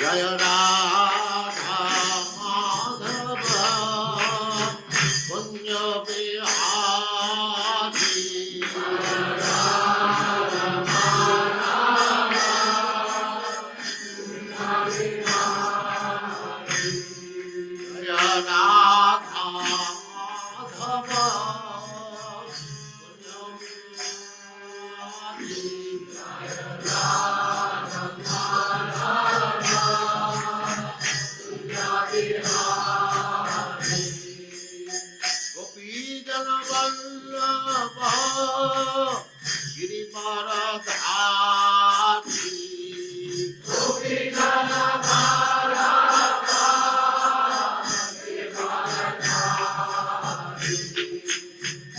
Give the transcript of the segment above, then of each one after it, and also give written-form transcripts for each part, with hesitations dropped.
Jaya Radha Madhava Kunja Bihari Jaya Radha Madhava Kunja Gopi Jana Vallabha Girivaradhari Gopi Jana Vallabha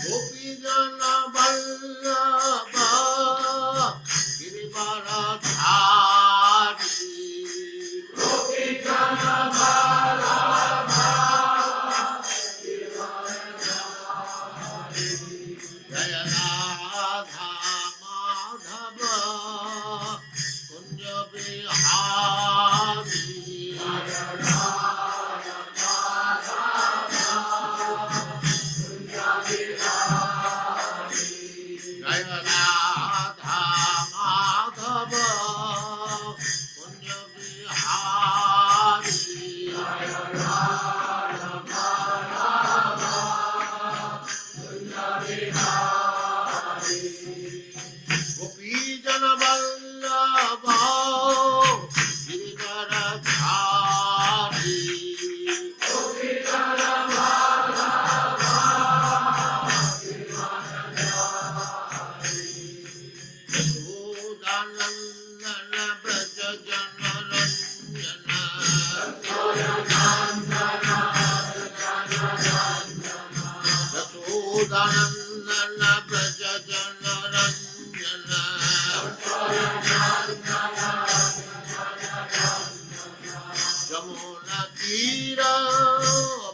Gopi Jana Vallabha Girivaradhari Gopi Jana Vallabha Jaya Radha Madhava Kunja Bihari Jaya Radha Madhava Kunja Bihari Jaya Radha Madhava Kunja Bihari Jaya Radha Madhava Kunja Bihari Gopi Jana Vallabha Girivaradhari Gopi Jana Vallabha Yashodanandana Braja Jana Ranjana Yashodanandana Braja Jana Ranjana Jamuna Tira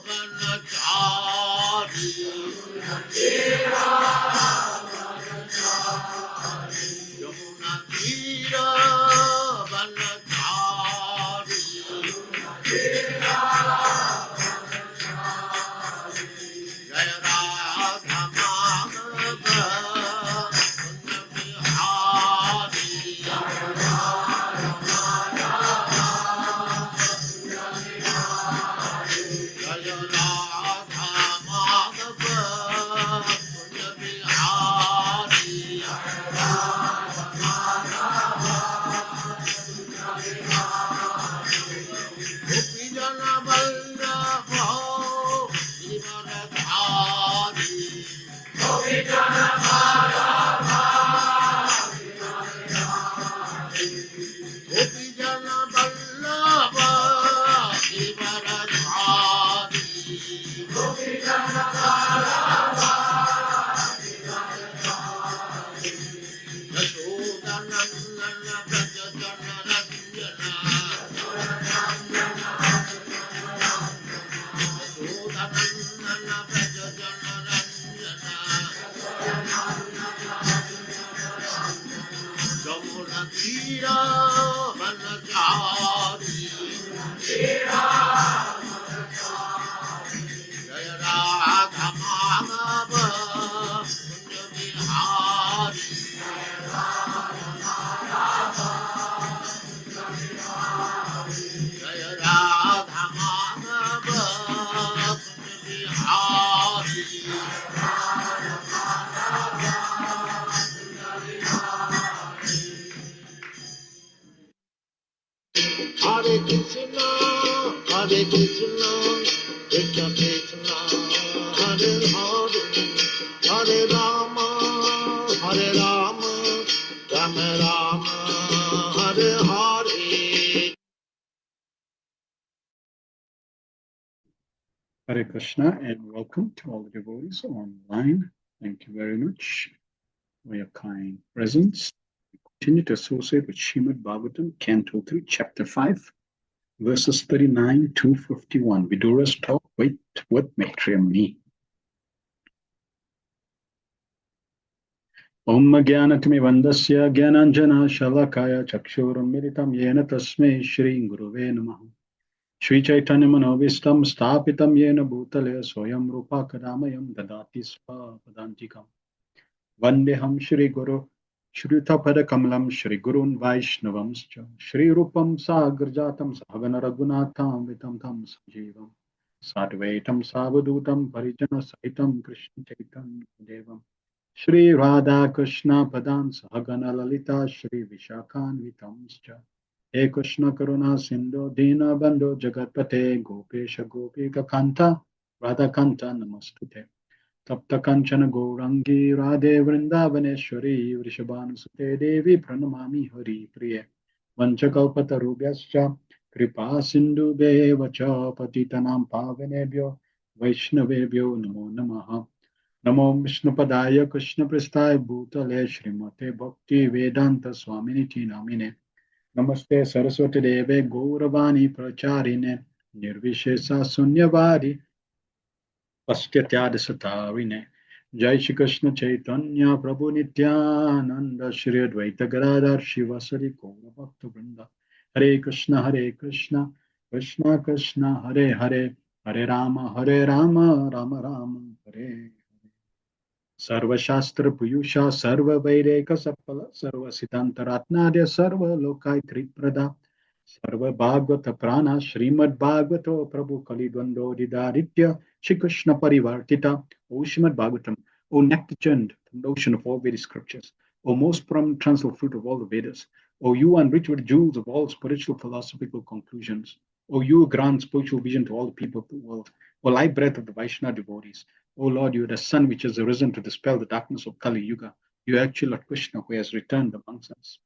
Vanachari Jamuna Tira Vanachari Jaya Radha Madhava Kunja Bihari Jaya Radha Madhava Jaya Radha Madhava Kunja Bihari Jaya Radha Madhava Kunja Bihari Gopi Jana Vallabha Girivaradhari Gopi Jana Vallabha Gopi Jana Vallabha Girivaradhari Gopi Jana Vallabha Yashodanandana Braja Jana Ranjana Yashodanandana Braja Jana Ranjana Jamuna Tira Vanachari Jaya Radha Madhava Kunja Bihari Jaya Radha Madhava Kunja Bihari Hare Krishna Krishna Krishna Hare Hare Hare Rama Rama Rama Hare Hare Hare Krishna and welcome to all the devotees online. Thank you very much for your kind presence. We continue to associate with Srimad Bhagavatam Canto 3, Chapter 5, verses 39 to 51. Vidura's talk with Maitreya Muni. Om Jnanatmivandasya Jnananjana Shalakaya Chakshurummilitam Yena Tasmai Shri Guruve Namaha. Shri Chaitanya Manovistam Stapitam Yena Bhutale Soyam Rupa Kadamayam Dadati Sva Padantikam. Vandeham Shri Guru Shruta Kamalam Shri Gurun Vaishnavamscha Shri Rupam Sagarjatam Sahagana Raghunatham Vitam Tam Sajivam Sadvaitam Savadutam Parijana Saitam Krishna Chaitanya Devam Shri Radha Krishna Padan Sahagana Lalita Shri Vishakhan Vitamscha He Krishna Karuna Sindhu Dina Bandhu Jagatpate Gopesha Gopika Kanta Radha Kanta Namastute Tapta Kanchana Gourangi Radhe Vrindavaneshwari Vrishabhanusute Devi Pranamami Hari Priye Vanchakalpatarubhyascha Kripa Sindhu Devacha Patitanam Pavanebhyo Vaishnavebhyo Namo Namaha Namo Vishnupadaya Krishna Prasthaya Bhutale Srimate Bhakti Vedanta Swaminiti Namine Namaste Saraswati Deve Gauravani Pracharine Nirvishesa Sunyavari Pastyatyadesatarine Jai Shri Krishna Chaitanya Prabhu Nityananda Shri Advaita Gadadhar Shivasari Gaura Bhakta Vrinda Hare Krishna Krishna Krishna Hare Hare Hare Rama Rama Rama Hare सर्वशास्त्र पुयुषा सर्व वैरेक सफल सर्व सिद्धांत रत्नाद्य सर्व लोकाय त्रिप्रदा सर्व भागवत प्राण श्रीमद् भागवतो प्रभु कलिद्वंदो दिदारित्य Shri Krishna Parivartita, O Srimad Bhagavatam, O nectar churned from the ocean of all Vedic scriptures, O most prominent transcendental fruit of all the Vedas, O you enriched with jewels of all spiritual philosophical conclusions, O you grant spiritual vision to all the people of the world, O light breath of the Vaishnava devotees, O Lord, you are the sun which has arisen to dispel the darkness of Kali Yuga. You are actually Lord Krishna who has returned amongst us.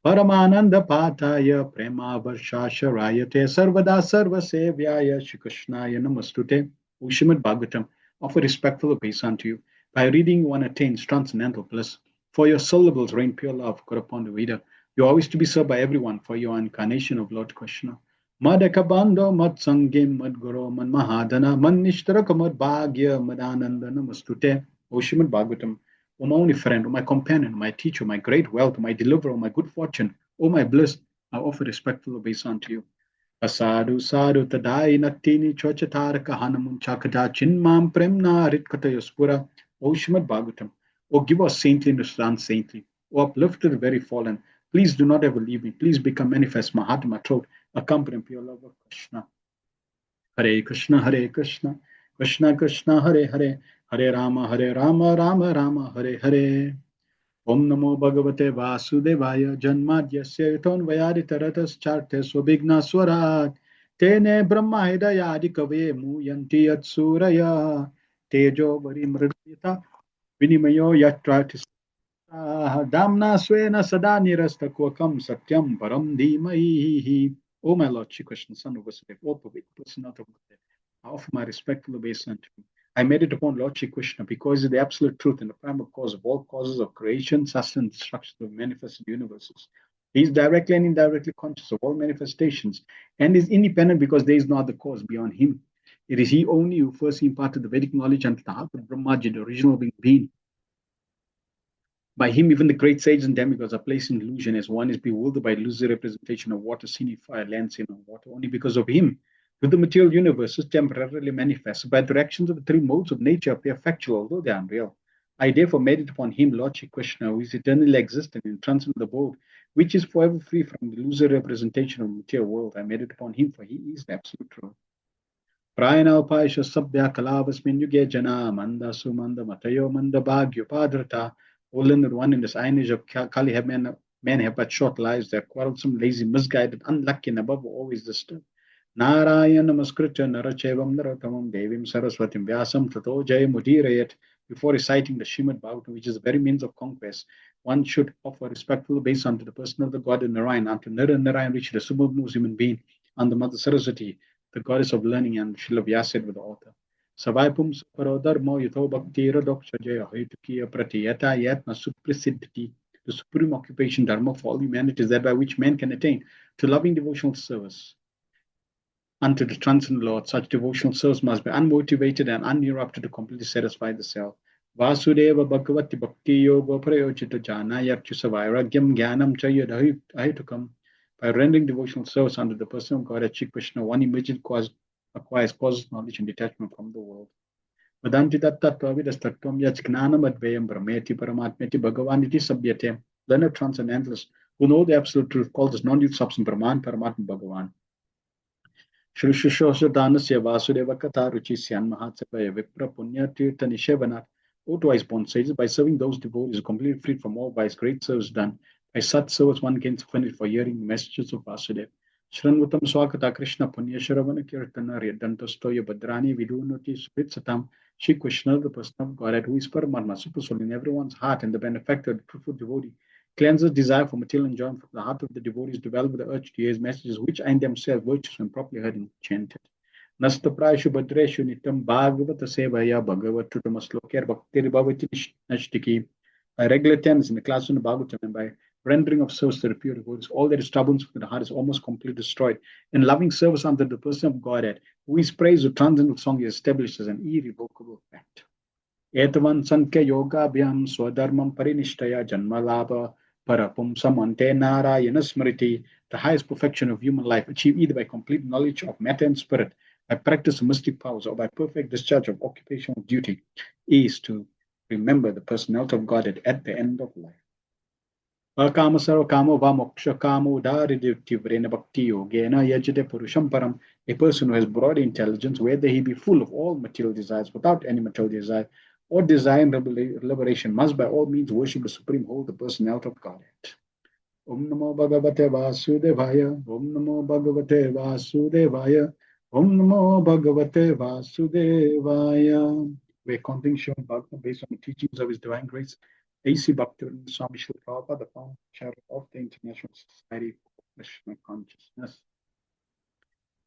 Paramananda Pataya Prema Varshasharayate Sarvada Sarva Sevyaya Shri Krishnaya Namastute. O Srimad Bhagavatam, offer respectful obeisance to you. By reading one attains transcendental bliss. For your syllables rain pure love, God upon the reader. You are always to be served by everyone for your incarnation of Lord Krishna. Madakabando Mad Sangim Mad Guru Mad Mahadana Mad Nishtaraka Mad Bhagya Madananda Namastute. O Srimad Bhagavatam, O my only friend, O my companion, O my teacher, O my great wealth, O my deliverer, O my good fortune, O my bliss, I offer respectful obeisance to you. Asadu sadhu tadai nattini chochataraka hanamun chakata chinmam premna ritkata yospura. O Srimad Bhagavatam, O give us saintliness to the unsaintly, O uplift to the very fallen. Please do not ever leave me. Please become manifest, my heart and my throat, accompany pure love of Krishna. Hare Krishna, Krishna Krishna, Hare Hare, Hare Rama, Rama Rama, Hare Hare. Om Namo Bhagavate Vasudevaya Janmadhyasya Yatonvayaditaratas Charte Swabhigna Swarat Tene Brahma Hidayadi Kave Muyanti Yat Suraya Tejo Varimradita Vinimayo Yatrati Damna Swena Sada Nirastakwakam Satyam Param Dhimahi. O my Lord Shri Krishna, son of Vasudeva, O Pavit, person of Gurudev, I offer my respectful obeisance to you. I meditate upon Lord Shri Krishna because he is the absolute truth and the primal cause of all causes of creation, sustenance, destruction of manifested universes. He is directly and indirectly conscious of all manifestations and is independent because there is no other cause beyond him. It is he only who first imparted the Vedic knowledge unto the heart of Brahmaji, the original being. By him, even the great sages and demigods are placed in illusion as one is bewildered by illusory representation of water, seen fire, land, seen on water. Only because of him do the material universes temporarily manifest. By the actions of the three modes of nature appear factual, although they are unreal. I therefore meditate upon him, Lord Shri Krishna, who is eternally existent in transcendent abode, which is forever free from the illusory representation of the material world. I meditate upon him, for he is the absolute truth. Prayana Upaisha Sabya Kalavasmin Yuge Jana Manda Sumanda Matayo Manda Bhagyo Padrata. O learned one, in this iron age of Kali have men have but short lives. They are quarrelsome, lazy, misguided, unlucky, and above all always disturbed. Narayana Namaskritya Narachevam Naratamam Devim Saraswatim Vyasam Tato Jaya Mudirayat. Before reciting the Srimad Bhagavatam, which is the very means of conquest, one should offer respectful obeisance unto the person of the god in Narayan, unto Narayan reached the sublime human being, and the Mother Saraswati, the goddess of learning, and Srila Vyasa said with the author. Savaipum Suparodharmo Yatho Bhakti Radokshajaya Haitukiya Pratiyata Yatna Suprasiddhiti. The supreme occupation dharma for all humanity is that by which man can attain to loving devotional service unto the transcendent Lord. Such devotional service must be unmotivated and uninterrupted to completely satisfy the self. Vasudeva Bhagavati Bhakti Yoga Prayojita Jana Yakchusa Vairagyam Jnanam Chayad Ahitukam. By rendering devotional service under the person of God as Shri Krishna, one immediate cause acquires causes knowledge and detachment from the world. Vedanti Tattvavidas Tattvam Yach Gnanam Advayam Brahmeti Paramatmeti Bhagavaniti Sabhyate. Learned transcendentalists who know the absolute truth called as non-youth substance Brahman Paramatma Bhagavan. Shri Shushoshadhanasya Vasudeva Katha Ruchi Syan Mahatsapaya Vipra Punya Tirtha Nishevanat. O twice born sages, by serving those devotees completely freed from all vice, great service done. By such service one gains affinity for hearing the messages of Vasudeva. Shranvatam Swakata Krishna Punya Sharavana Kirtana Ryadantastoya Badrani Vidunati Spritsatam. Shri Krishna, the person of Godhead, who is Paramatma, super soul in everyone's heart and the benefactor, the truthful devotee, cleanses desire for material enjoyment from the heart of the devotees, develop the urge to hear his messages, which are in themselves virtuous when properly heard and chanted. Nastaprashu Badreshu Nitam Bhagavata Sevaya Bhagavatutamashloker Bhaktir Bhavati Nashtiki. By regular attendance in the classroom of Bhagavatam and by rendering of service to the pure devotees, all that is stubborn in the heart is almost completely destroyed. In loving service unto the person of Godhead, who is praised with transcendental song, is established as an irrevocable fact. Etavan Sankhya Yoga Bhyam Swadharmam Parinishtaya Janmalabha Parapumsam Ante Narayana Smriti. The highest perfection of human life, achieved either by complete knowledge of matter and spirit, by practice of mystic powers, or by perfect discharge of occupational duty, is to remember the personality of God at the end of life. Akama sarvakama va moksha kama udaridivrena bhakti yogena yajate purusham param. A person who has broad intelligence, whether he be full of all material desires, without any material desire, or desire and liberation, must by all means worship the Supreme, hold the personality of Godhead. Om Namo Bhagavate Vasudevaya. Om Namo Bhagavate Vasudevaya. Om Namo Bhagavate Vasudevaya. We're continuing Srimad Bhagavatam based on the teachings of His Divine Grace, A.C. Bhaktivinoda Swami Srila Prabhupada, the founder of the International Society for Krishna Consciousness.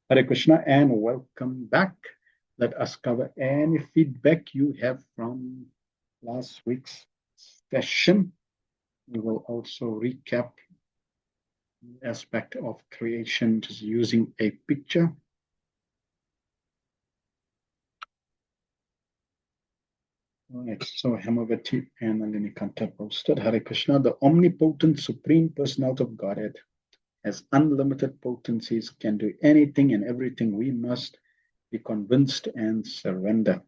Hare Krishna and welcome back. Let us cover any feedback you have from last week's session. We will also recap the aspect of creation just using a picture. All right, so Hemavati and Alinikanta posted, Hare Krishna, the omnipotent Supreme Personality of Godhead has unlimited potencies, can do anything and everything. We must be convinced and surrender.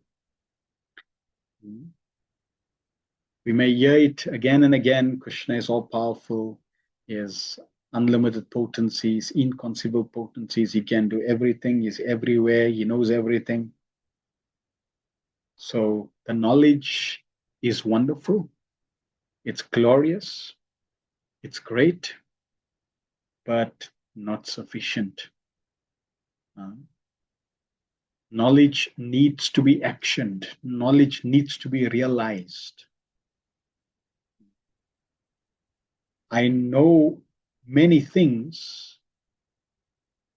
We may hear it again and again. Krishna is all powerful. He has unlimited potencies, inconceivable potencies. He can do everything. He's everywhere. He knows everything. So the knowledge is wonderful. It's glorious. It's great, but not sufficient. Knowledge needs to be actioned. Knowledge needs to be realized. I know many things,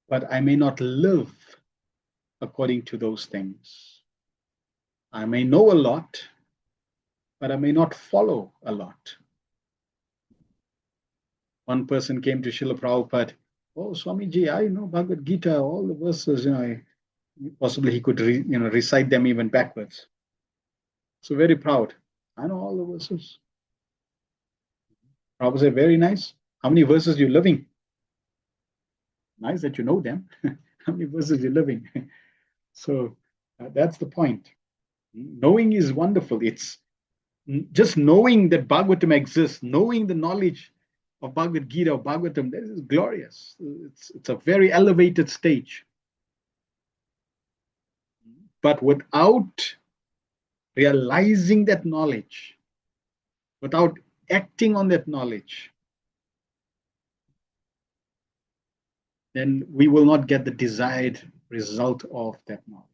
but I may not live according to those things. I may know a lot, but I may not follow a lot. One person came to Srila Prabhupada, oh, Swamiji, I know Bhagavad Gita, all the verses, possibly he could recite them even backwards. So very proud. I know all the verses. Prabhupada said, very nice. How many verses you living? Nice that you know them. How many verses you living? So that's the point. Knowing is wonderful. It's just knowing that Bhagavatam exists, knowing the knowledge of Bhagavad Gita or Bhagavatam, that is glorious. It's a very elevated stage. But without realizing that knowledge, without acting on that knowledge, then we will not get the desired result of that knowledge.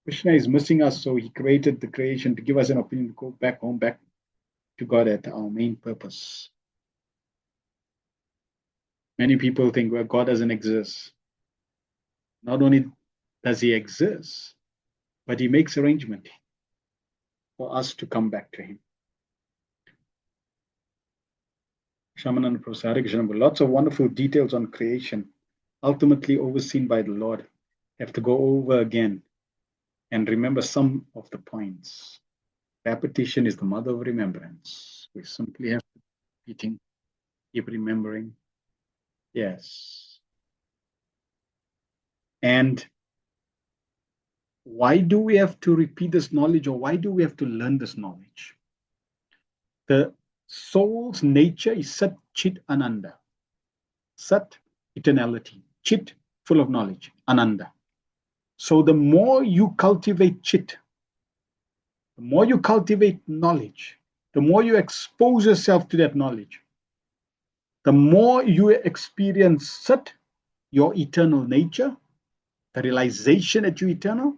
Krishna is missing us, so he created the creation to give us an opportunity to go back home, back to God at our main purpose. Many people think, well, God doesn't exist. Not only does he exist, but he makes arrangement for us to come back to him. Shamananda Prasad, lots of wonderful details on creation, ultimately overseen by the Lord. Have to go over again and remember some of the points. Repetition is the mother of remembrance. We simply have to keep repeating, keep remembering. Yes. And why do we have to repeat this knowledge, or why do we have to learn this knowledge? The soul's nature is Sat Chit Ananda. Sat, eternality. Chit, full of knowledge. Ananda. So the more you cultivate Chit, the more you cultivate knowledge, the more you expose yourself to that knowledge, the more you experience Sat, your eternal nature, the realization that you're eternal,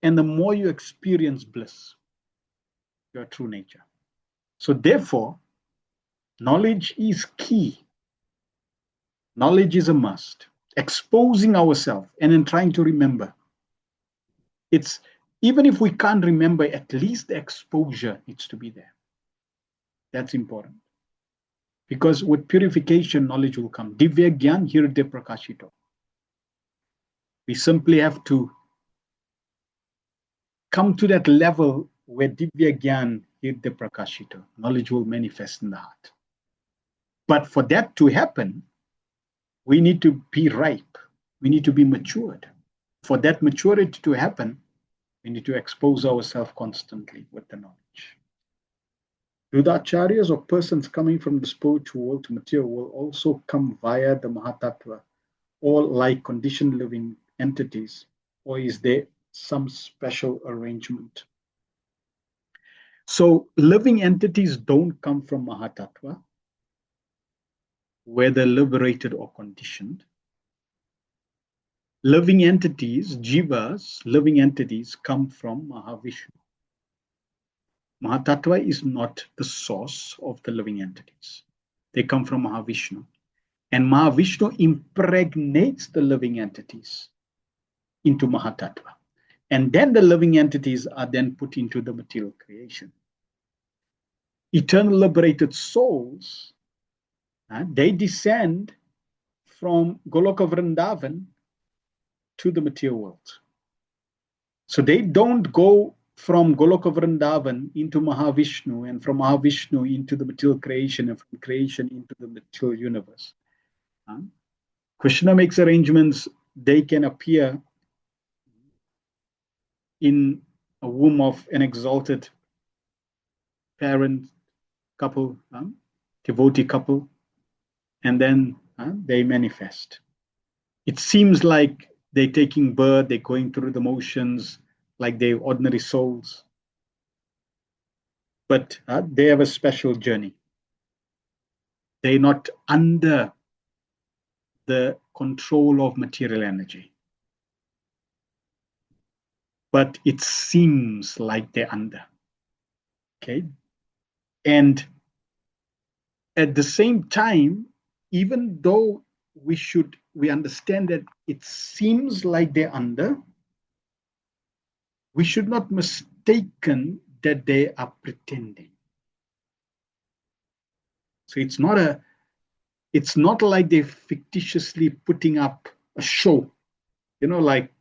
and the more you experience bliss, your true nature. So therefore, knowledge is key. Knowledge is a must. Exposing ourselves and then trying to remember. It's even if we can't remember, at least the exposure needs to be there. That's important. Because with purification, knowledge will come. Divya Gyan Hirde Prakashito. We simply have to come to that level where Divya Gyan Hirde Prakashito. Knowledge will manifest in the heart. But for that to happen, we need to be ripe. We need to be matured. For that maturity to happen, we need to expose ourselves constantly with the knowledge. Rudacharyas or persons coming from the spiritual world to material will also come via the Mahatattva, or like conditioned living entities, or is there some special arrangement? So living entities don't come from Mahatattva, whether liberated or conditioned. Living entities, jivas, living entities come from Mahavishnu. Mahatattva is not the source of the living entities. They come from Mahavishnu. And Mahavishnu impregnates the living entities into Mahatattva. And then the living entities are then put into the material creation. Eternal liberated souls, they descend from Goloka Vrindavan to the material world. So they don't go from Goloka Vrindavan into Mahavishnu, and from Mahavishnu into the material creation, and from creation into the material universe. Krishna makes arrangements. They can appear in a womb of an exalted parent couple, devotee couple, and then they manifest. It seems like they're taking birth, they're going through the motions like they're ordinary souls, but they have a special journey. They're not under the control of material energy, but it seems like they're under. Okay, and at the same time, even though we understand that it seems like they're under, we should not mistaken that they are pretending. So it's not like they're fictitiously putting up a show, like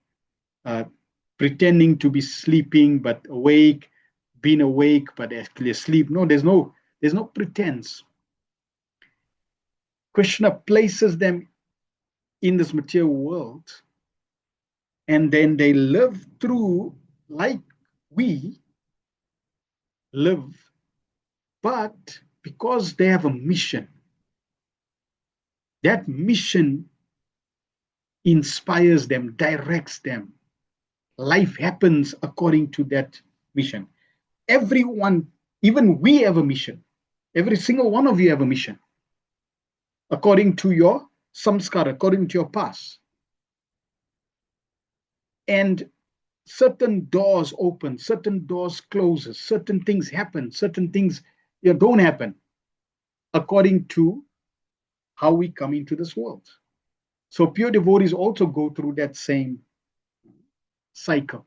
pretending to be sleeping but awake, being awake but actually asleep. No, there's no pretense. Krishna places them in this material world, and then they live through like we live, but because they have a mission, that mission inspires them, directs them. Life happens according to that mission. Everyone, even we have a mission. Every single one of you have a mission. According to your samskara, according to your past. And certain doors open, certain doors closes, certain things happen, certain things don't happen according to how we come into this world. So pure devotees also go through that same cycle.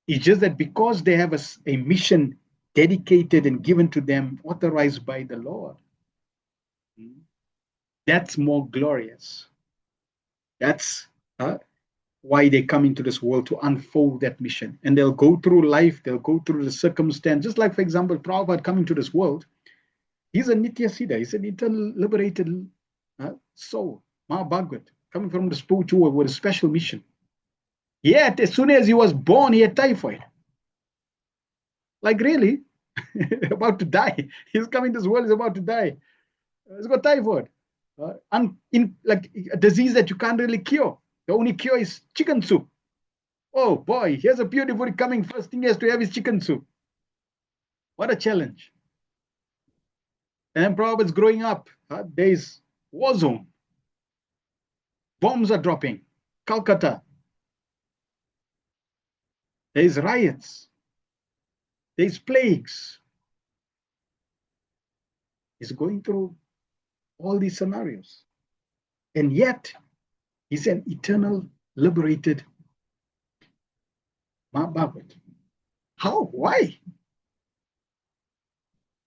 It's just that because they have a mission dedicated and given to them, authorized by the Lord, that's more glorious. That's why they come into this world, to unfold that mission. And they'll go through life, they'll go through the circumstance. Just like, for example, Prabhupada coming to this world, he's a Nitya Siddha, he's an eternal liberated soul, Mahabhagat, coming from the spiritual world with a special mission. Yet, as soon as he was born, he had typhoid. Like, really? About to die. He's coming to this world, he's about to die. He's got typhoid. Like a disease that you can't really cure. The only cure is chicken soup. Oh boy, here's a beautiful coming. First thing he has to have is chicken soup. What a challenge. And then Prabhupada's growing up. There's war zone. Bombs are dropping. Calcutta. There's riots. There's plagues. He's going through all these scenarios. And yet, he's an eternal, liberated Mahabhagat. How? Why?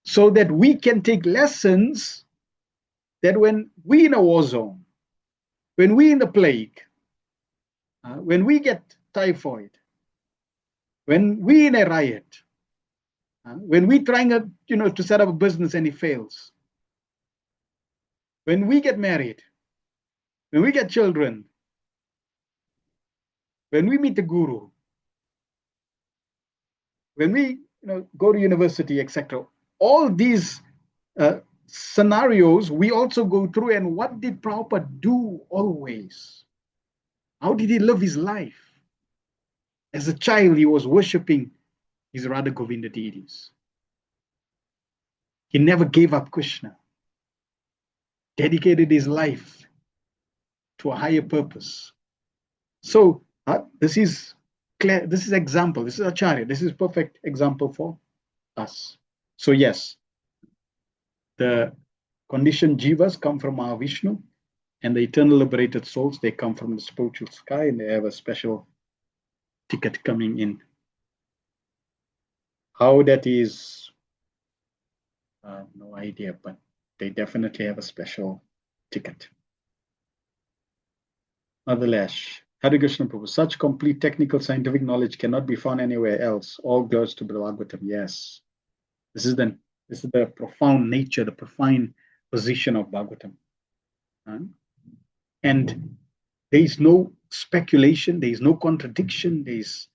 So that we can take lessons that when we in a war zone, when we in the plague, when we get typhoid, when we in a riot, when we trying to set up a business and it fails, when we get married, when we get children, when we meet the guru, when we go to university, etc. All these scenarios we also go through. And what did Prabhupada do always? How did he live his life? As a child, he was worshipping his Radha Govinda deities. He never gave up Krishna. Dedicated his life to a higher purpose. So this is clear. This is example. This is Acharya. This is perfect example for us. So yes, the conditioned jivas come from Mahavishnu, and the eternal liberated souls, they come from the spiritual sky, and they have a special ticket coming in. How that is, no idea, but they definitely have a special ticket. Mother Lash, Hare Krishna Prabhu, such complete technical scientific knowledge cannot be found anywhere else. All glories to Bhagavatam. Yes. This is the profound nature, the profound position of Bhagavatam. And there is no speculation, there is no contradiction, there's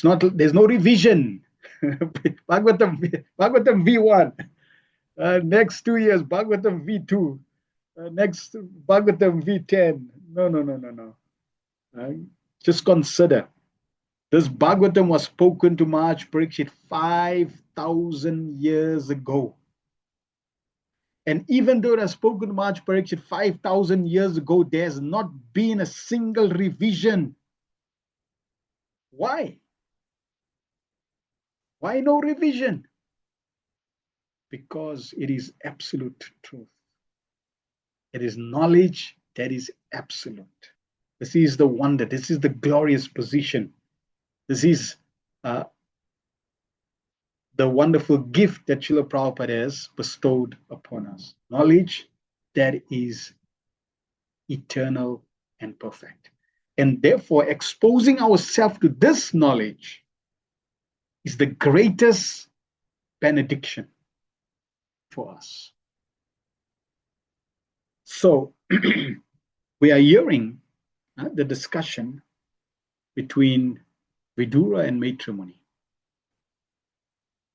no revision. Bhagavatam V1. Next 2 years, Bhagavatam V2. Next Bhagavatam V10. No. Just consider. This Bhagavatam was spoken to Maharaj Parikshit 5,000 years ago. And even though it was spoken to Maharaj Parikshit 5,000 years ago, there's not been a single revision. Why? Why no revision? Because it is absolute truth. It is knowledge that is absolute. This is the wonder. This is the glorious position. This is the wonderful gift that Srila Prabhupada has bestowed upon us. Knowledge that is eternal and perfect. And therefore, exposing ourselves to this knowledge is the greatest benediction for us. So, we are hearing the discussion between Vidura and Maitri.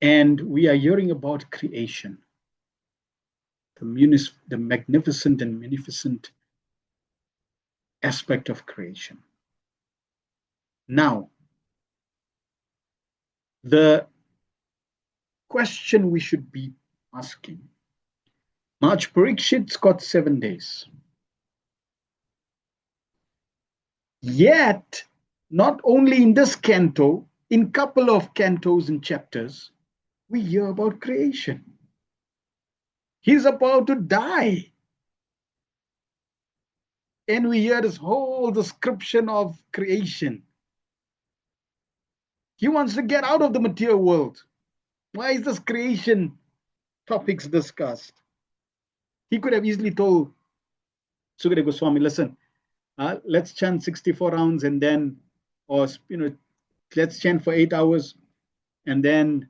And we are hearing about creation, the magnificent and munificent aspect of creation. Now, the question we should be asking, Maharaj Parikshit's got 7 days. Yet, not only in this canto, in couple of cantos and chapters, we hear about creation. He's about to die. And we hear this whole description of creation. He wants to get out of the material world. Why is this creation topics discussed? He could have easily told Sukadeva Goswami, listen, let's chant 64 rounds and then, or, let's chant for 8 hours and then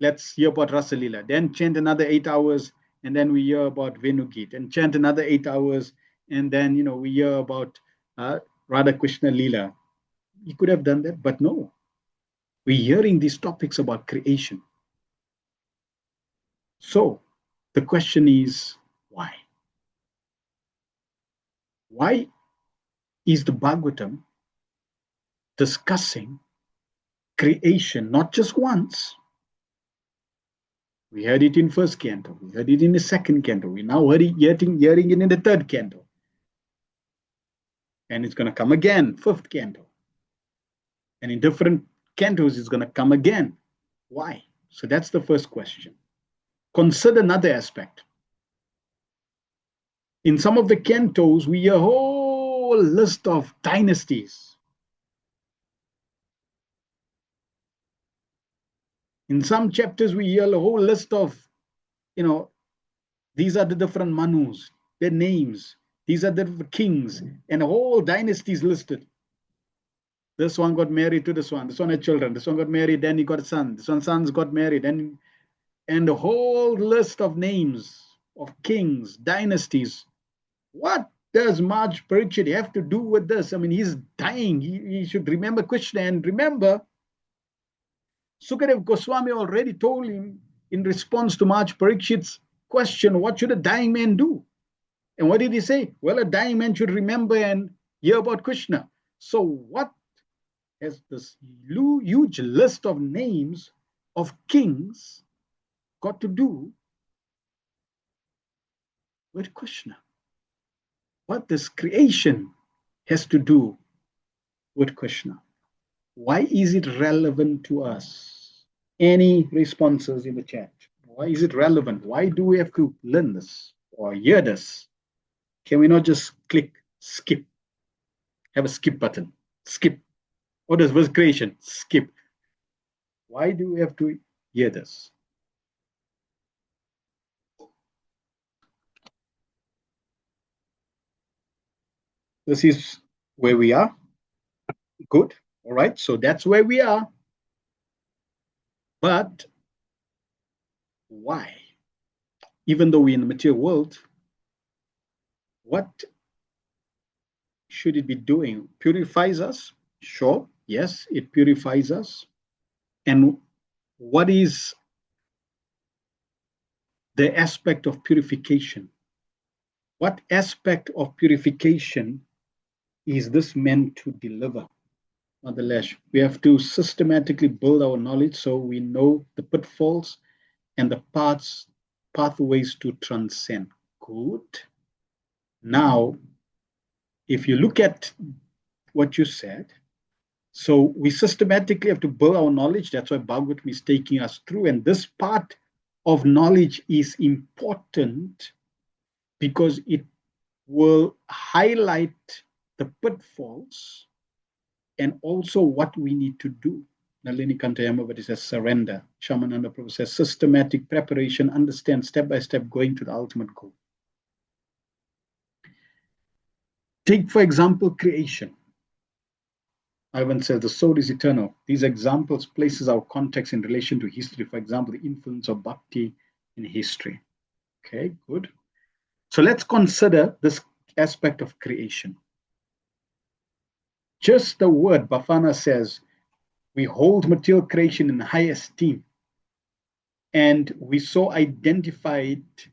let's hear about Rasa Leela. Then chant another 8 hours and then we hear about Venugit, and chant another 8 hours and then, we hear about Radha Krishna Leela. He could have done that, but no. We're hearing these topics about creation. So the question is, why? Why is the Bhagavatam discussing creation not just once? We heard it in first canto, we heard it in the second canto, we now hearing it in the third canto. And it's going to come again, fifth canto. And in different cantos, it's going to come again. Why? So that's the first question. Consider another aspect. In some of the cantos, we hear a whole list of dynasties. In some chapters, we hear a whole list of, these are the different Manus, their names. These are the kings, and a whole dynasty is listed. This one got married to this one had children, this one got married, then he got a son, this one's sons got married, and a whole list of names of kings, dynasties. What does Maharaj Parikshit have to do with this? I mean, he's dying. He should remember Krishna. And remember, Sukadev Goswami already told him in response to Maharaj Parikshit's question, what should a dying man do? And what did he say? Well, a dying man should remember and hear about Krishna. So what has this huge list of names of kings got to do with Krishna? What this creation has to do with Krishna? Why is it relevant to us? Any responses in the chat? Why is it relevant? Why do we have to learn this or hear this? Can we not just click skip? Have a skip button. Skip. What is verse creation? Skip. Why do we have to hear this? This is where we are. Good. All right. So that's where we are. But why? Even though we're in the material world, what should it be doing? Purifies us? Sure. Yes, it purifies us. And what is the aspect of purification? What aspect of purification is this meant to deliver? Nonetheless, we have to systematically build our knowledge so we know the pitfalls and the pathways to transcend. Good. Now, if you look at what you said, so we systematically have to build our knowledge. That's why Bhagavatam is taking us through. And this part of knowledge is important because it will highlight the pitfalls and also what we need to do. Nalini Kantayamavati says surrender. Shamananda Prabhu says systematic preparation, understand step by step going to the ultimate goal. Take, for example, creation. Ivan says the soul is eternal. These examples places our context in relation to history. For example, the influence of bhakti in history. Okay, good. So let's consider this aspect of creation. Just the word, Bafana says, we hold material creation in high esteem. And we so identify it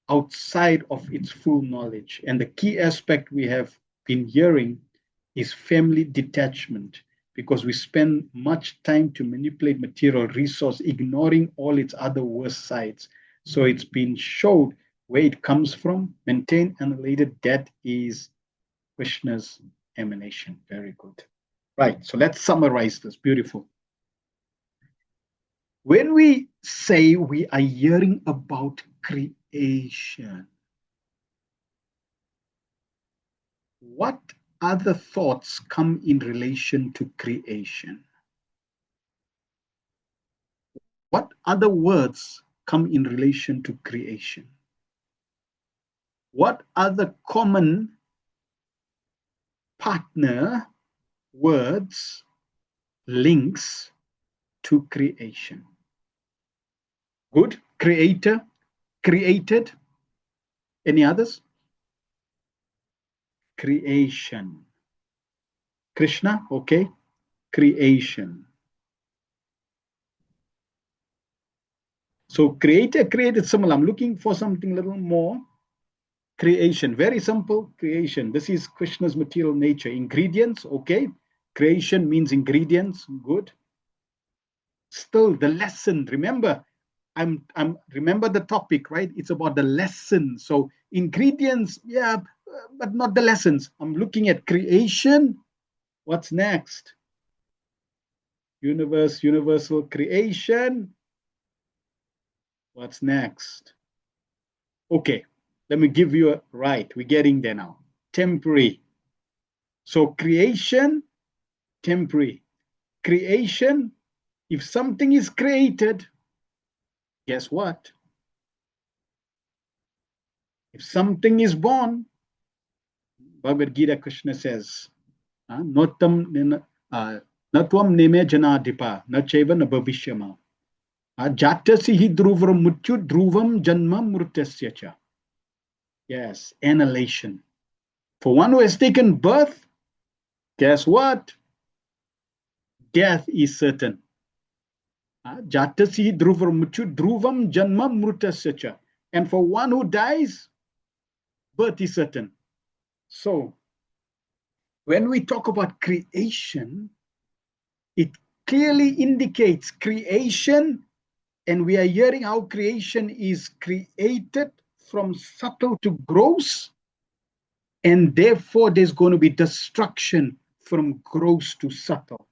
outside of its full knowledge. And the key aspect we have been hearing is family detachment, because we spend much time to manipulate material resource, ignoring all its other worse sides. So it's been showed where it comes from, maintained, annihilated. That is Krishna's emanation. Very good. Right, so let's summarize this. Beautiful. When we say we are hearing about creation, what other thoughts come in relation to creation? What other words come in relation to creation? What other common partner words, links to creation. Good. Creator, created. Any others? Creation. Krishna, okay. Creation. So creator, created, similar. I'm looking for something a little more. Creation, very simple. Creation. This is Krishna's material nature. Ingredients, okay. Creation means ingredients, good. Still the lesson, remember, I'm remember the topic, right? It's about the lesson. So ingredients, yeah, but not the lessons. I'm looking at creation. What's next? Universe, universal creation. What's next? Okay, let me give you a right. We're getting there now. Temporary. So creation, temporary. Creation, if something is created, guess what? If something is born, Bhagavad Gita, Krishna says, Notam Natvam neme janadipa, nacheva nabhavishyama. Jatasihi dhruvam mutyu dhruvam janma mrutasya cha. Yes, annihilation. For one who has taken birth, guess what? Death is certain. Jatasihi dhruvam mutyu dhruvam janma mrutasya cha. And for one who dies, birth is certain. So, when we talk about creation, it clearly indicates creation, and we are hearing how creation is created from subtle to gross, and therefore there's going to be destruction from gross to subtle.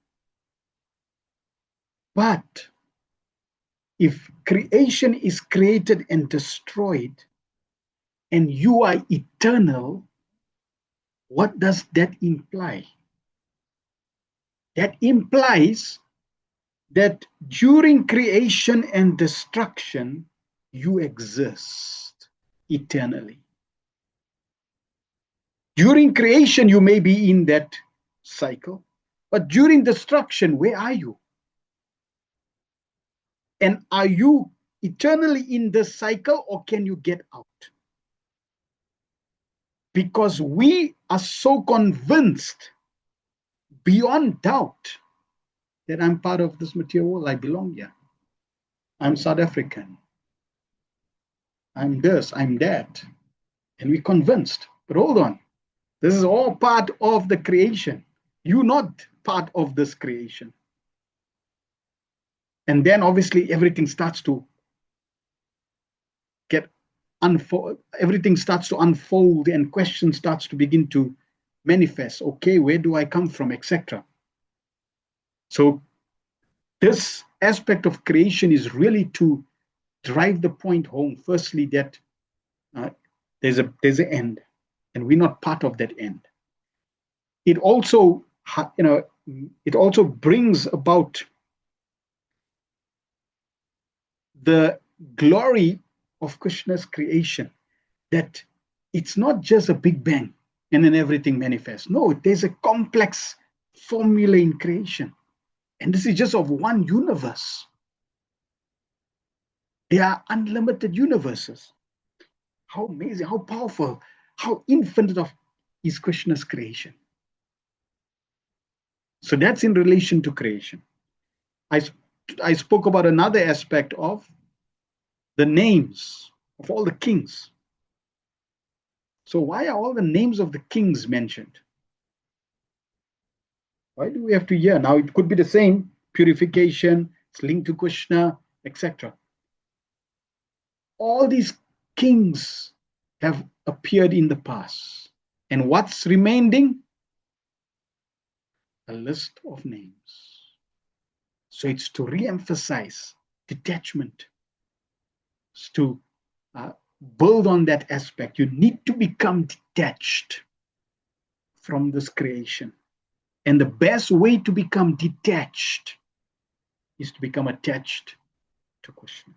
But if creation is created and destroyed, and you are eternal, what does that imply? That implies that during creation and destruction, you exist eternally. During creation, you may be in that cycle, but during destruction, where are you? And are you eternally in the cycle, or can you get out? Because we are so convinced beyond doubt that I'm part of this material world, I belong here. I'm South African. I'm this, I'm that. And we're convinced. But hold on. This is all part of the creation. You're not part of this creation. And then obviously everything starts to everything starts to unfold, and questions starts to begin to manifest. Okay, where do I come from, etc. So this aspect of creation is really to drive the point home. Firstly, that there's an end, and we're not part of that end. It also, it also brings about the glory of Krishna's creation, that it's not just a big bang and then everything manifests. No, there's a complex formula in creation. And this is just of one universe. There are unlimited universes. How amazing, how powerful, how infinite is Krishna's creation. So that's in relation to creation. I spoke about another aspect of the names of all the kings. So why are all the names of the kings mentioned? Why do we have to hear? Now it could be the same, purification, it's linked to Krishna, etc. All these kings have appeared in the past. And what's remaining? A list of names. So it's to re-emphasize detachment. It's to build on that aspect. You need to become detached from this creation. And the best way to become detached is to become attached to Krishna.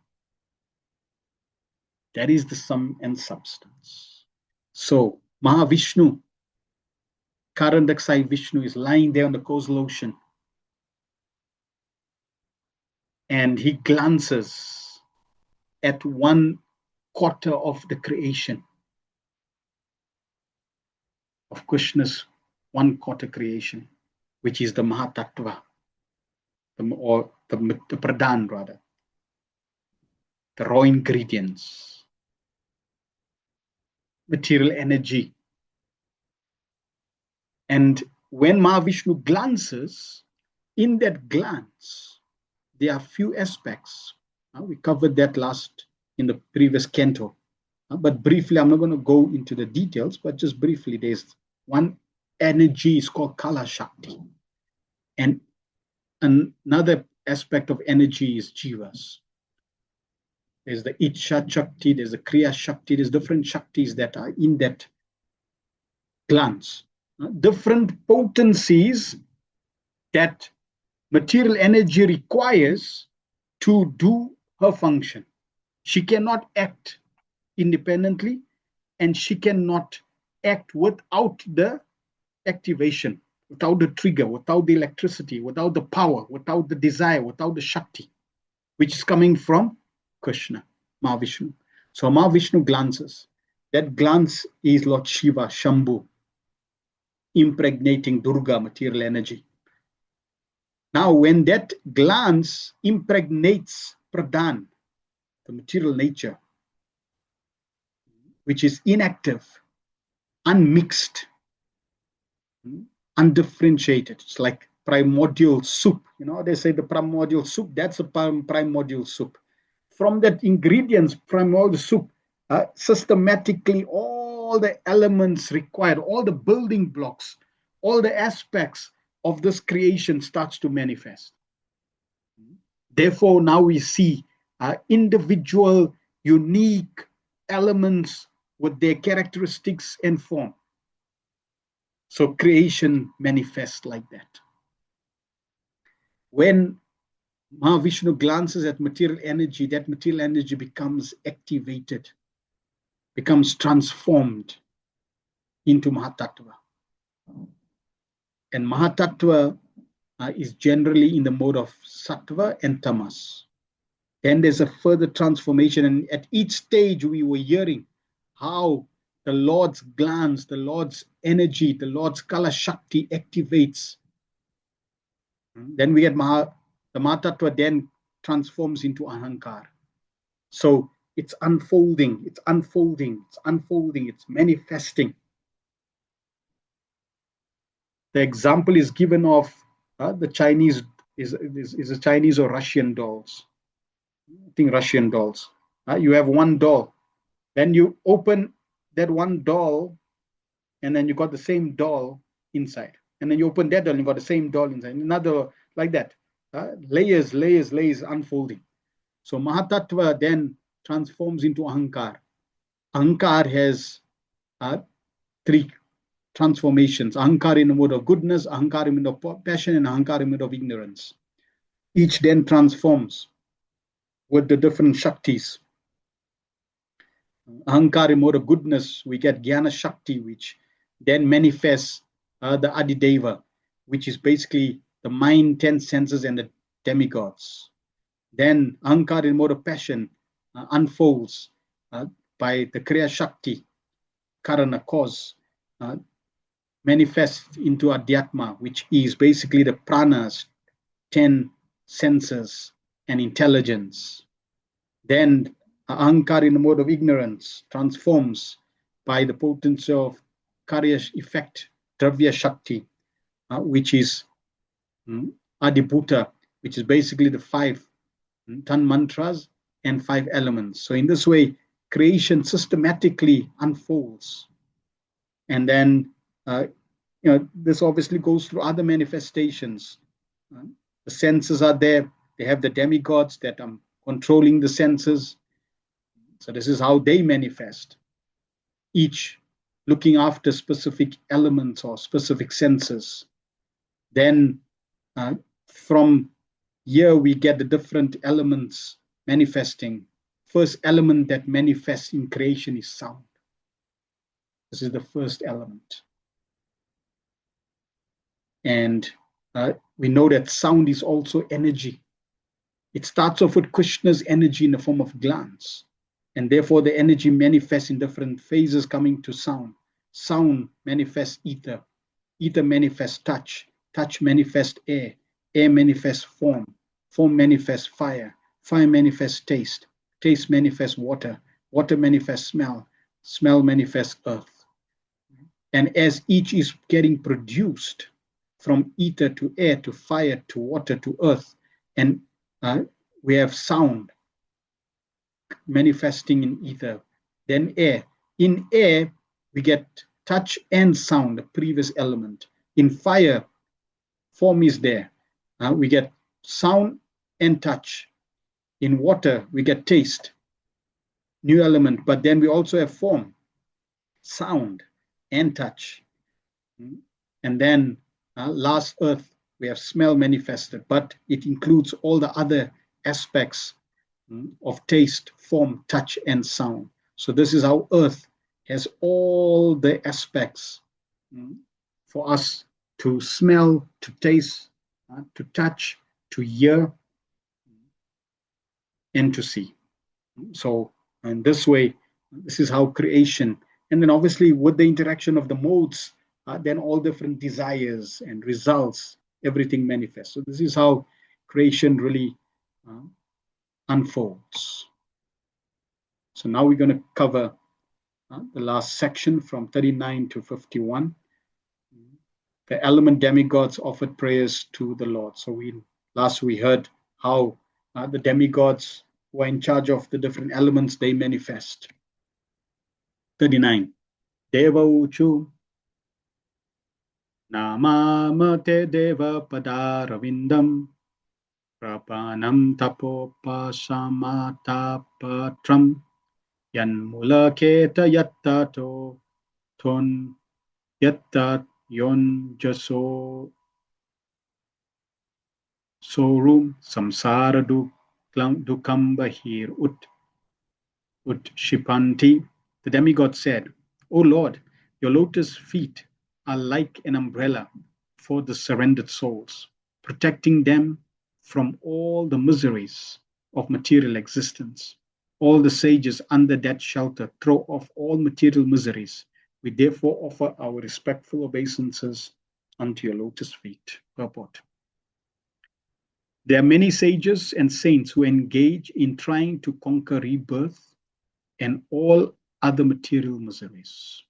That is the sum and substance. So Mahavishnu, Karandaksai Vishnu is lying there on the coastal ocean, and he glances at 1/4 of the creation of Krishna's 1/4 creation, which is the Mahatattva, or the Pradhan rather, the raw ingredients, material energy. And when Mahavishnu glances, in that glance, there are few aspects. We covered that last in the previous canto. But briefly, I'm not going to go into the details, but just briefly, there's one energy is called Kala Shakti. And another aspect of energy is Jivas. There's the Ichha Shakti, there's the Kriya Shakti, there's different Shaktis that are in that glance. Different potencies that material energy requires to do her function. She cannot act independently, and she cannot act without the activation, without the trigger, without the electricity, without the power, without the desire, without the Shakti, which is coming from Krishna, Mahavishnu. So Mahavishnu glances. That glance is Lord Shiva, Shambhu, impregnating Durga, material energy. Now, when that glance impregnates Pradhan, the material nature, which is inactive, unmixed, undifferentiated, it's like primordial soup. You know, they say the primordial soup, that's a primordial soup. From that ingredients, primordial soup, systematically all the elements required, all the building blocks, all the aspects of this creation starts to manifest. Therefore, now we see individual, unique elements with their characteristics and form. So creation manifests like that. When Mahavishnu glances at material energy, that material energy becomes activated, becomes transformed into Mahatattva. And Mahatattva is generally in the mode of Sattva and Tamas. Then there's a further transformation, and at each stage we were hearing how the Lord's glance, the Lord's energy, the Lord's Kala Shakti activates. Then we get the Mahatattva then transforms into Ahankar. So it's unfolding, it's unfolding, it's unfolding, it's manifesting. The example is given of the Chinese, is a Chinese or Russian dolls. I think Russian dolls. You have one doll. Then you open that one doll, and then you got the same doll inside. And then you open that doll, and you got the same doll inside. Another, like that. Layers, layers, layers unfolding. So Mahatattva then transforms into Ahankar. Ahankar has 3 transformations. Ahankar in the mode of goodness, Ahankar in the mode of passion, and Ahankar in the mode of ignorance. Each then transforms with the different Shaktis. Ahankar in mode of goodness, we get Jnana Shakti, which then manifests the Adideva, which is basically the mind, 10 senses, and the demigods. Then Ahankar in mode of passion unfolds by the Kriya Shakti, Karana, cause, manifests into Adhyatma, which is basically the pranas, 10 senses, and intelligence. Then Ahankar in the mode of ignorance transforms by the potency of Karya effect, Dravya Shakti, which is Adibhuta, which is basically the 5 Tan mantras and 5 elements. So in this way, creation systematically unfolds. And then, this obviously goes through other manifestations. The senses are there. They have the demigods that are controlling the senses. So this is how they manifest, each looking after specific elements or specific senses. Then from here we get the different elements manifesting. First element that manifests in creation is sound. This is the first element. And we know that sound is also energy. It starts off with Krishna's energy in the form of glance. And therefore the energy manifests in different phases coming to sound. Sound manifests ether. Ether manifests touch. Touch manifests air. Air manifests form. Form manifests fire. Fire manifests taste. Taste manifests water. Water manifests smell. Smell manifests earth. And as each is getting produced from ether to air to fire to water to earth, and we have sound manifesting in ether, then air. In air, we get touch and sound, the previous element. In fire, form is there. We get sound and touch. In water, we get taste, new element, but then we also have form, sound, and touch. And then last earth, we have smell manifested, but it includes all the other aspects of taste, form, touch, and sound. So this is how earth has all the aspects for us to smell, to taste, to touch, to hear, and to see. So in this way, this is how creation, and then obviously with the interaction of the modes, then all different desires and results, everything manifests. So this is how creation really unfolds. So now we're going to cover the last section from 39 to 51. The element demigods offered prayers to the Lord. So last we heard how the demigods who are in charge of the different elements, they manifest. 39. Deva uchu namamate deva padaravindam prapanam tapopasamatapatram yanmulaketa yattato ton yattat yon jaso sorum samsara dukambahir ut shipanti. The demigod said, O Lord, your lotus feet are like an umbrella for the surrendered souls, protecting them from all the miseries of material existence. All the sages under that shelter throw off all material miseries. We therefore offer our respectful obeisances unto your lotus feet. Purport. There are many sages and saints who engage in trying to conquer rebirth and all other material miseries.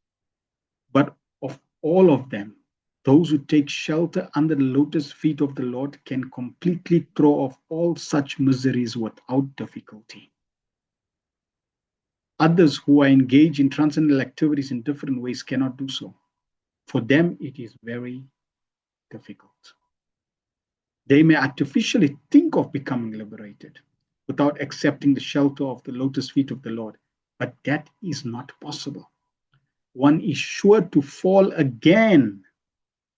But of all of them, those who take shelter under the lotus feet of the Lord can completely throw off all such miseries without difficulty. Others who are engaged in transcendental activities in different ways cannot do so. For them, it is very difficult. They may artificially think of becoming liberated without accepting the shelter of the lotus feet of the Lord, but that is not possible. One is sure to fall again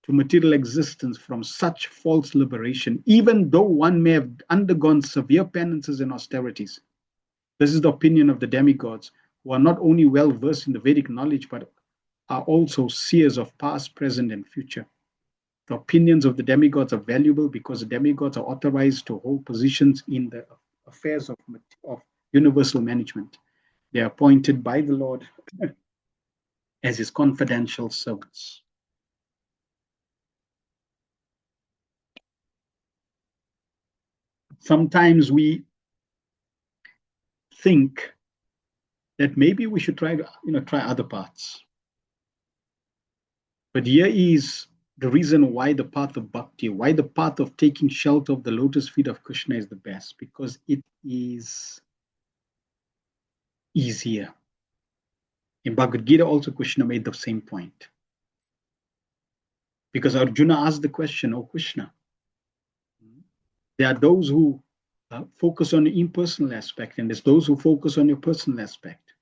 to material existence from such false liberation, even though one may have undergone severe penances and austerities. This is the opinion of the demigods, who are not only well versed in the Vedic knowledge, but are also seers of past, present, and future. The opinions of the demigods are valuable because the demigods are authorized to hold positions in the affairs of universal management. They are appointed by the Lord as his confidential servants. Sometimes we think that maybe we should try other paths. But here is the reason why the path of bhakti, why the path of taking shelter of the lotus feet of Krishna is the best, because it is easier. In Bhagavad Gita also Krishna made the same point. Because Arjuna asked the question, oh Krishna, there are those who focus on the impersonal aspect, and there's those who focus on your personal aspect.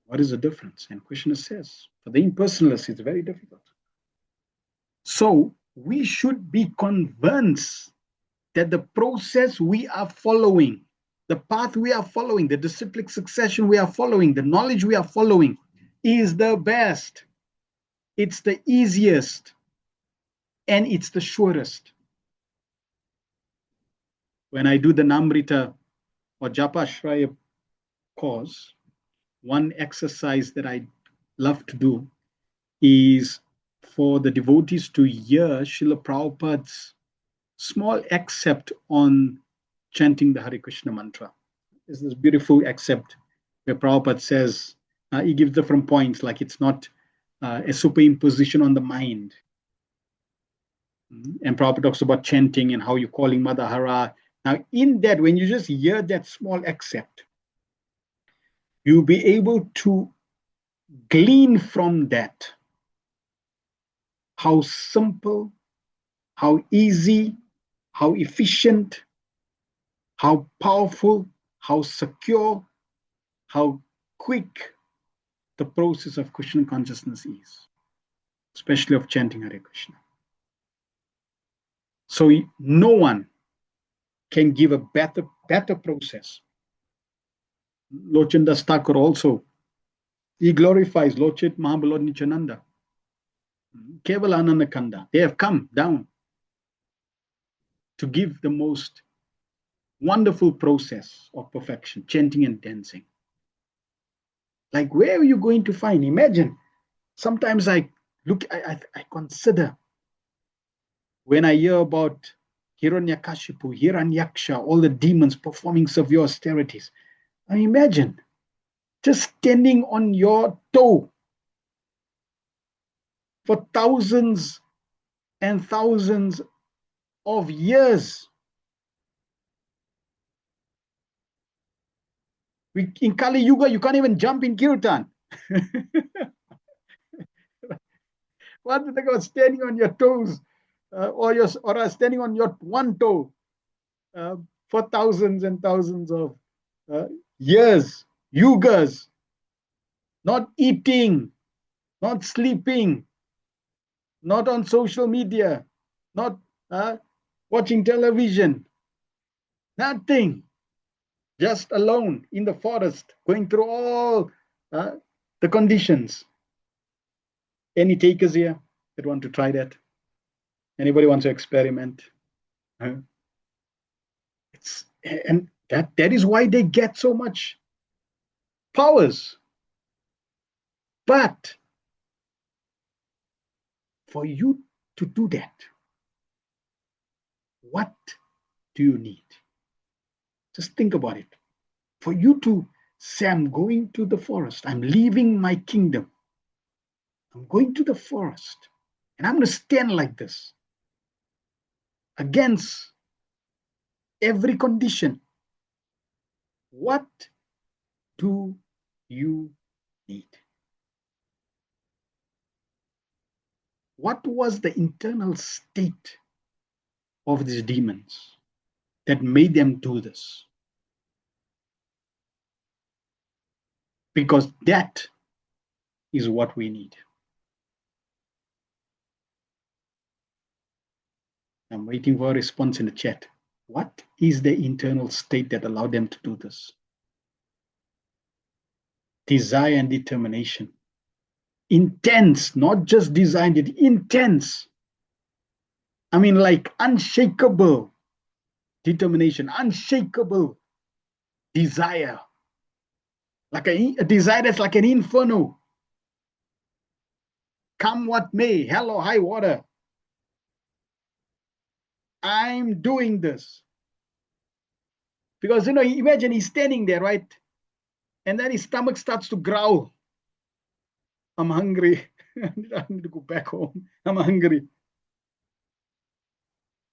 What is the difference? And Krishna says, for the impersonalists, it's very difficult. So we should be convinced that the process we are following, the path we are following, the disciplic succession we are following, the knowledge we are following is the best. It's the easiest. and it's the surest. When I do the Namrita or Japa Shraya course, one exercise that I love to do is for the devotees to hear Srila Prabhupada's small excerpt on chanting the Hare Krishna mantra. There's this beautiful excerpt where Prabhupada says, he gives different points, like it's not a superimposition on the mind. And Prabhupada talks about chanting and how you're calling Mother Hara. Now, in that, when you just hear that small excerpt, you'll be able to glean from that how simple, how easy, how efficient, how powerful, how secure, how quick the process of Krishna consciousness is, especially of chanting Hare Krishna. So no one can give a better process. Lord Chandas Thakur also, he glorifies Lord Chit Mahabalod Nityananda, Keval Ananda Kanda. They have come down to give the most wonderful process of perfection, chanting and dancing. Like, where are you going to find? Imagine, sometimes I consider when I hear about Hiranyakashipu, Hiranyaksha, all the demons performing severe austerities. I imagine just standing on your toe for thousands and thousands of years. In Kali Yuga, you can't even jump in Kirtan. What do you think about standing on your toes or standing on your one toe for thousands and thousands of years, yugas, not eating, not sleeping, not on social media, not watching television, nothing, just alone in the forest, going through all the conditions. Any takers here that want to try that? Anybody wants to experiment? And that is why they get so much powers. But for you to do that, what do you need? Just think about it. For you to say, I'm going to the forest, I'm leaving my kingdom, I'm going to the forest, and I'm going to stand like this against every condition. What do you need? What was the internal state of these demons that made them do this? Because that is what we need. I'm waiting for a response in the chat. What is the internal state that allowed them to do this? Desire and determination. Intense, not just designed it, intense. I mean, like unshakable determination, unshakable desire. Like a desire that's like an inferno. Come what may, hell or high water. I'm doing this. Because, imagine he's standing there, right? And then his stomach starts to growl. I'm hungry. I need to go back home. I'm hungry.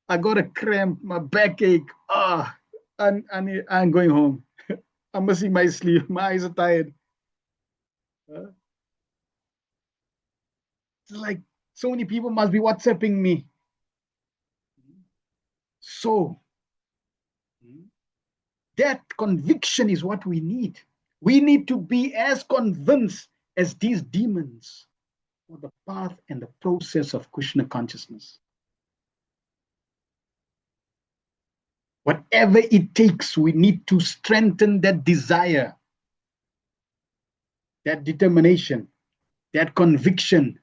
I got a cramp, my backache. I'm going home. I'm missing my sleep. My eyes are tired. It's like so many people must be WhatsApping me. So that conviction is what we need. We need to be as convinced as these demons for the path and the process of Krishna consciousness. Whatever it takes, we need to strengthen that desire, that determination, that conviction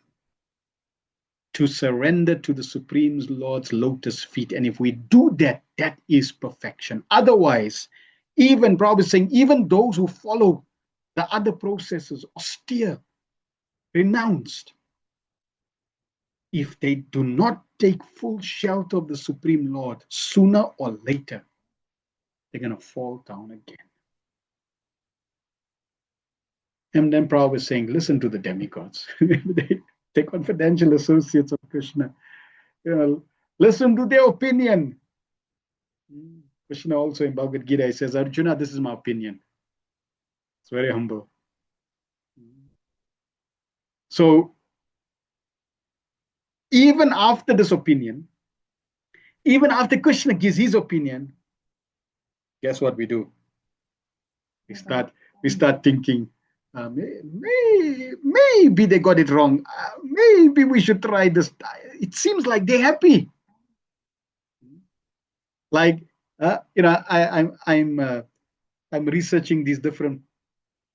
to surrender to the Supreme Lord's lotus feet. And if we do that, that is perfection. Otherwise, even Prabhupada is saying, even those who follow the other processes, austere, renounced, if they do not take full shelter of the Supreme Lord, sooner or later, they're going to fall down again. And then Prabhupada is saying, listen to the demigods. They're confidential associates of Krishna. Listen to their opinion. Krishna also in Bhagavad Gita says, Arjuna, this is my opinion. It's very humble. So, even after this opinion, even after Krishna gives his opinion, guess what we do? We start thinking, maybe they got it wrong. Maybe we should try this. It seems like they're happy. Like I'm researching these different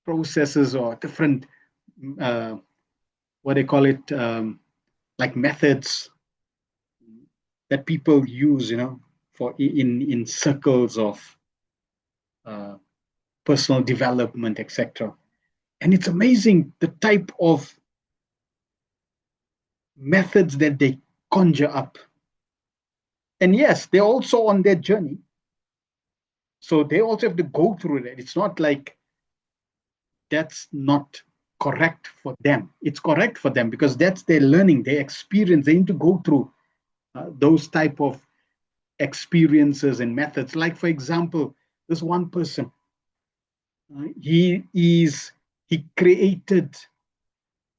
processes or different what they call it, like methods that people use, for in circles of personal development, etc. And it's amazing the type of methods that they conjure up. And yes, they're also on their journey. So they also have to go through it. It's not like that's not correct for them. It's correct for them because that's their learning, their experience. They need to go through those type of experiences and methods. Like, for example, this one person, he created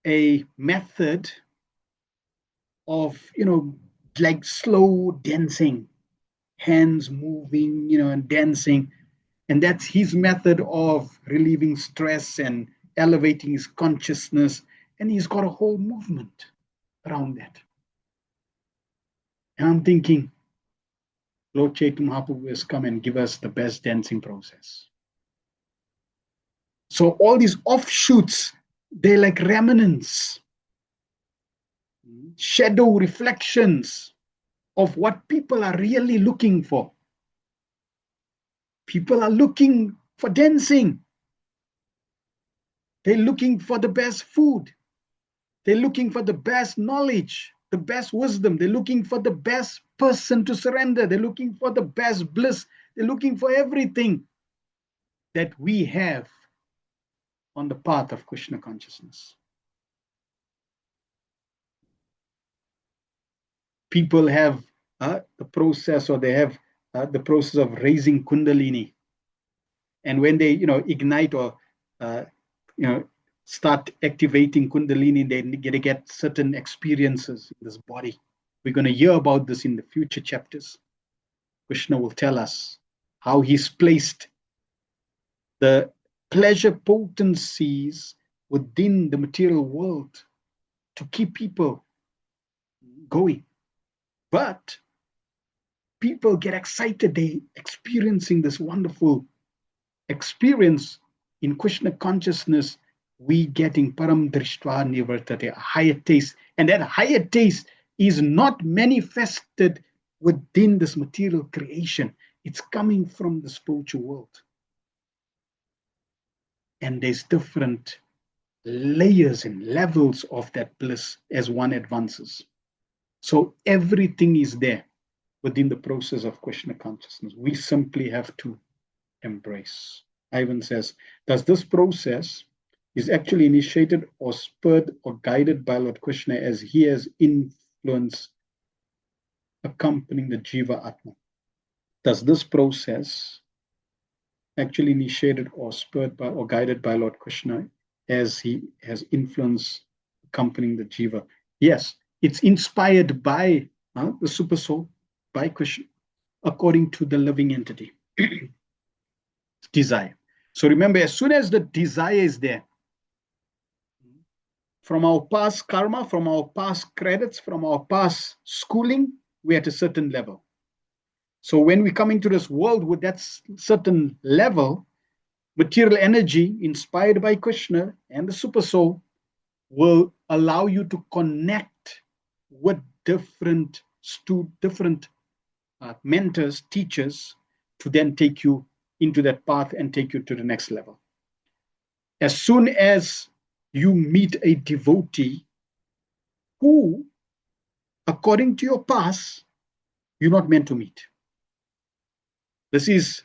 a method of, like slow dancing, hands moving, and dancing. And that's his method of relieving stress and elevating his consciousness. And he's got a whole movement around that. And I'm thinking, Lord Chaitanya Mahaprabhu has come and give us the best dancing process. So all these offshoots, they're like remnants, shadow reflections of what people are really looking for. People are looking for dancing. They're looking for the best food. They're looking for the best knowledge, the best wisdom. They're looking for the best person to surrender. They're looking for the best bliss. They're looking for everything that we have on the path of Krishna consciousness. People have the process, or they have the process of raising Kundalini. And when they, ignite or, start activating Kundalini, they get certain experiences in this body. We're going to hear about this in the future chapters. Krishna will tell us how he's placed the pleasure potencies within the material world to keep people going. But people get excited. They experiencing this wonderful experience in Krishna consciousness. We getting param drishtva nivartate, a higher taste. And that higher taste is not manifested within this material creation. It's coming from the spiritual world. And there's different layers and levels of that bliss as one advances. So everything is there within the process of Krishna consciousness. We simply have to embrace. Ivan says, does this process is actually initiated or spurred or guided by Lord Krishna as he has influence accompanying the Jiva Atma? Does this process actually initiated or spurred by or guided by Lord Krishna as he has influence accompanying the Jiva? Yes, it's inspired by the Super Soul, by Krishna, according to the living entity. Desire. So remember, as soon as the desire is there, from our past karma, from our past credits, from our past schooling, we're at a certain level. So when we come into this world with that certain level, material energy inspired by Krishna and the Super Soul will allow you to connect with different mentors, teachers, to then take you into that path and take you to the next level. As soon as you meet a devotee who, according to your past, you're not meant to meet. This is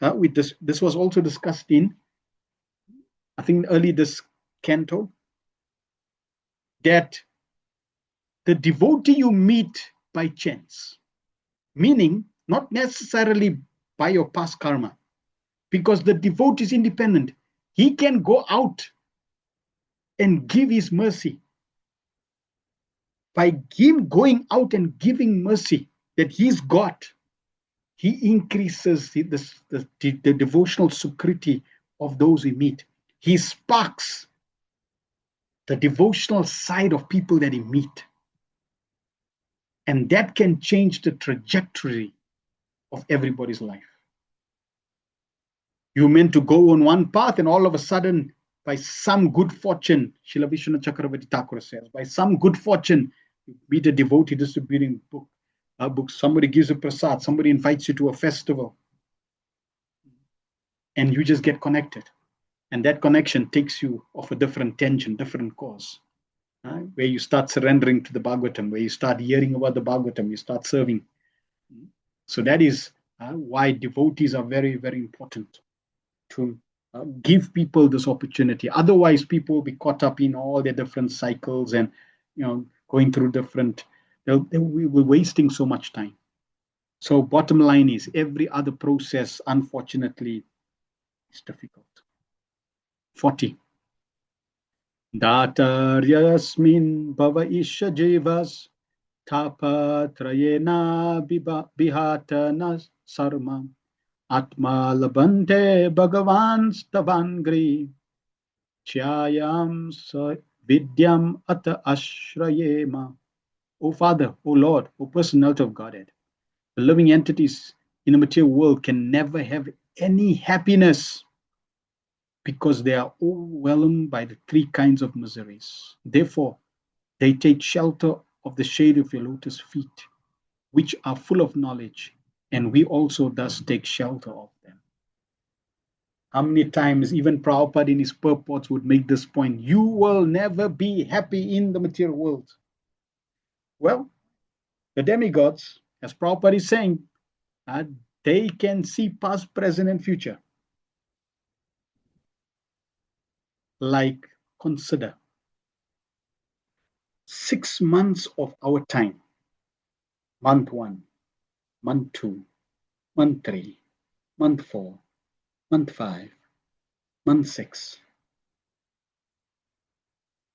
this was also discussed in, I think, early this canto, that the devotee you meet by chance, meaning not necessarily by your past karma, because the devotee is independent. He can go out and give his mercy. By him going out and giving mercy that he's got, he increases the devotional sukriti of those we meet. He sparks the devotional side of people that he meet. And that can change the trajectory of everybody's life. You're meant to go on one path, and all of a sudden, by some good fortune, Srila Vishwanath Chakravarti Thakur says, by some good fortune, you meet a devotee distributing books, somebody gives a prasad, somebody invites you to a festival, and you just get connected. And that connection takes you off a different tangent, different course, where you start surrendering to the Bhagavatam, where you start hearing about the Bhagavatam, you start serving. So that is why devotees are very, very important, to give people this opportunity. Otherwise, people will be caught up in all their different cycles and, going through different, we're wasting so much time. So bottom line is, every other process, unfortunately, is difficult. 40. Dataryasmin bhava isha jivas tapatrayena bihatana sarma atma labante bhagavan stavangri chayam vidyam ata ashrayema. O Father, O Lord, O Personality of Godhead, the living entities in the material world can never have any happiness because they are overwhelmed by the three kinds of miseries. Therefore, they take shelter of the shade of your lotus feet, which are full of knowledge, and we also thus take shelter of them. How many times even Prabhupada in his purports would make this point: you will never be happy in the material world. Well, the demigods, as Prabhupada is saying, they can see past, present, and future. Like, consider 6 months of our time: month 1, month 2, month 3, month 4, month 5, month 6.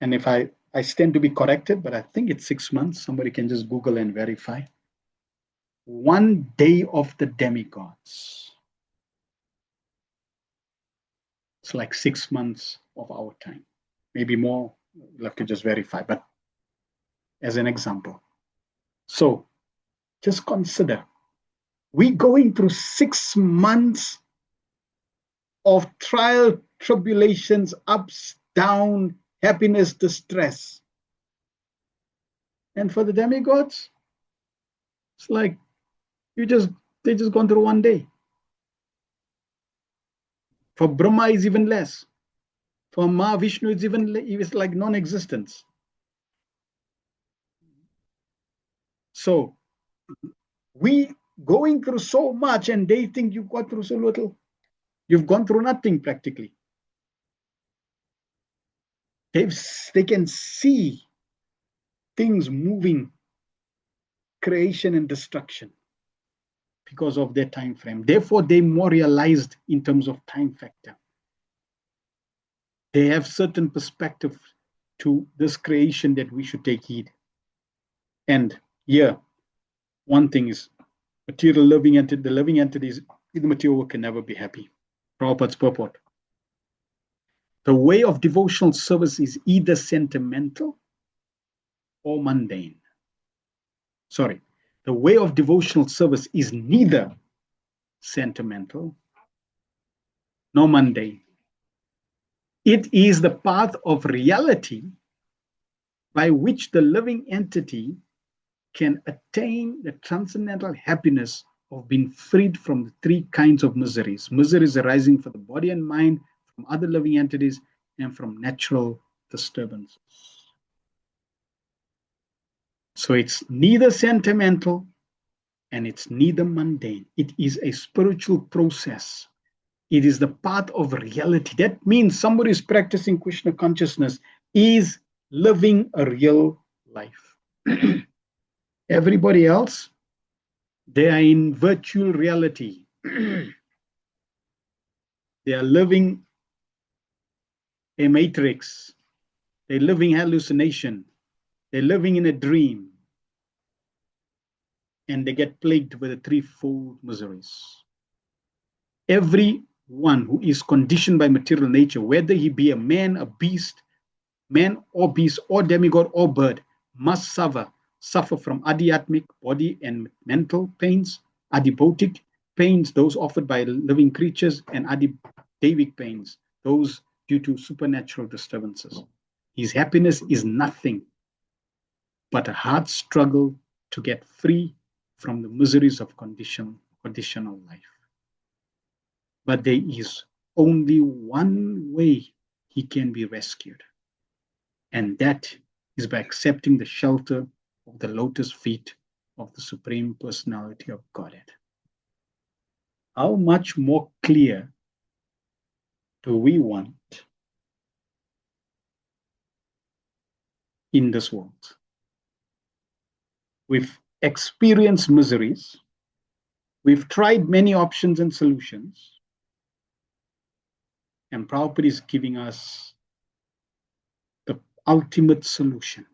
And if I stand to be corrected, but I think it's 6 months. Somebody can just Google and verify. 1 day of the demigods. It's like 6 months of our time. Maybe more. We'll have to just verify, but as an example. So just consider, we're going through 6 months of trial, tribulations, ups, down, happiness, distress. And for the demigods, it's like they just gone through 1 day. For Brahma is even less. For Mahavishnu it's like non-existence. So we going through so much, and they think you've got through so little. You've gone through nothing practically. They can see things moving, creation and destruction, because of their time frame. Therefore, they more realized in terms of time factor. They have certain perspective to this creation that we should take heed. And here, one thing is, material living entity, the living entities in the material world can never be happy. Prabhupada's purport: the way of devotional service is either sentimental or mundane. Sorry, the way of devotional service is neither sentimental nor mundane. It is the path of reality by which the living entity can attain the transcendental happiness of being freed from the three kinds of miseries. Miseries arising from the body and mind, from other living entities, and from natural disturbances. So it's neither sentimental and it's neither mundane. It is a spiritual process. It is the path of reality. That means somebody who's practicing Krishna consciousness is living a real life. Everybody else, they are in virtual reality. They are living a matrix. They're living hallucination. They're living in a dream. And they get plagued with the threefold miseries. Everyone who is conditioned by material nature, whether he be a man, a beast, man or beast, or demigod or bird, must suffer from adhyatmic body and mental pains, adibhotic pains, those offered by living creatures, and adidevic pains, those due to supernatural disturbances. His happiness is nothing but a hard struggle to get free from the miseries of conditional life. But there is only one way he can be rescued, and that is by accepting the shelter of the lotus feet of the Supreme Personality of Godhead. How much more clear do we want in this world? We've experienced miseries. We've tried many options and solutions. And Prabhupada is giving us the ultimate solution.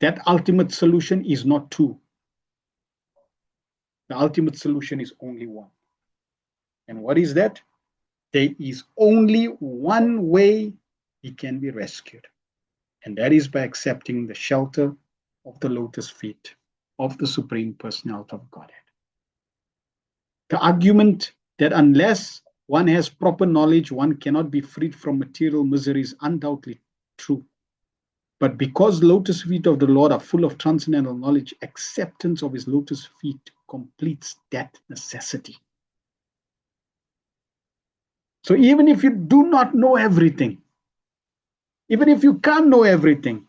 That ultimate solution is not two. The ultimate solution is only one. And what is that? There is only one way he can be rescued. And that is by accepting the shelter of the lotus feet of the Supreme Personality of Godhead. The argument that unless one has proper knowledge, one cannot be freed from material misery is undoubtedly true. But because lotus feet of the Lord are full of transcendental knowledge, acceptance of his lotus feet completes that necessity. So even if you do not know everything, even if you can't know everything,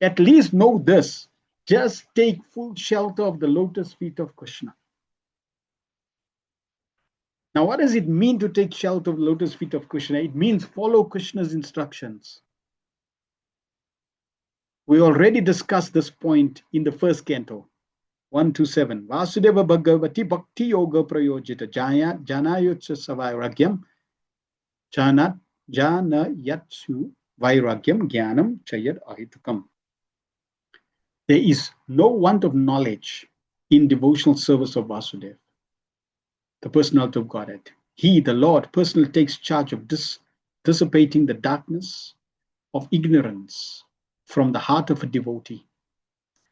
at least know this. Just take full shelter of the lotus feet of Krishna. Now, what does it mean to take shelter of the lotus feet of Krishna? It means follow Krishna's instructions. We already discussed this point in the first canto, 1-7. Vasudeva Bhagavati Bhakti Yoga Prayojita Janayutsa Savairagyam Janayatsu Vairagyam Jnanam Chayad Ahitukam. There is no want of knowledge in devotional service of Vasudeva, the personality of Godhead. He, the Lord, personally takes charge of dissipating the darkness of ignorance from the heart of a devotee.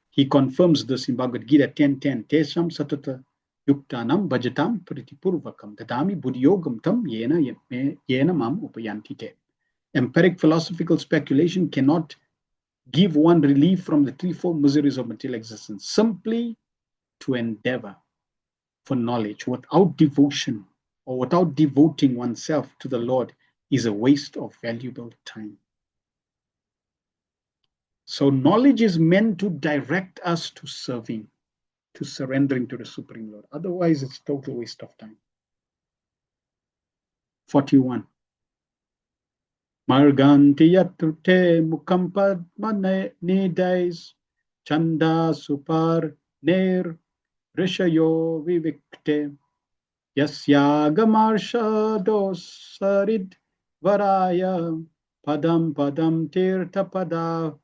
He confirms this in Bhagavad Gita 10:10. Tesam satata yuktanam bhajatam pritipurvakam dadami buddhiyogam tam yena mam upayanti te. Empiric philosophical speculation cannot give one relief from the threefold miseries of material existence. Simply to endeavor for knowledge without devotion or without devoting oneself to the Lord is a waste of valuable time. So knowledge is meant to direct us to serving, to surrendering to the Supreme Lord. Otherwise, it's total waste of time. 41. Marganti yatrute mukampad nidais chanda supar ner rishayo vivikte yasyagamarsha dosarid varaya padam tirtha pada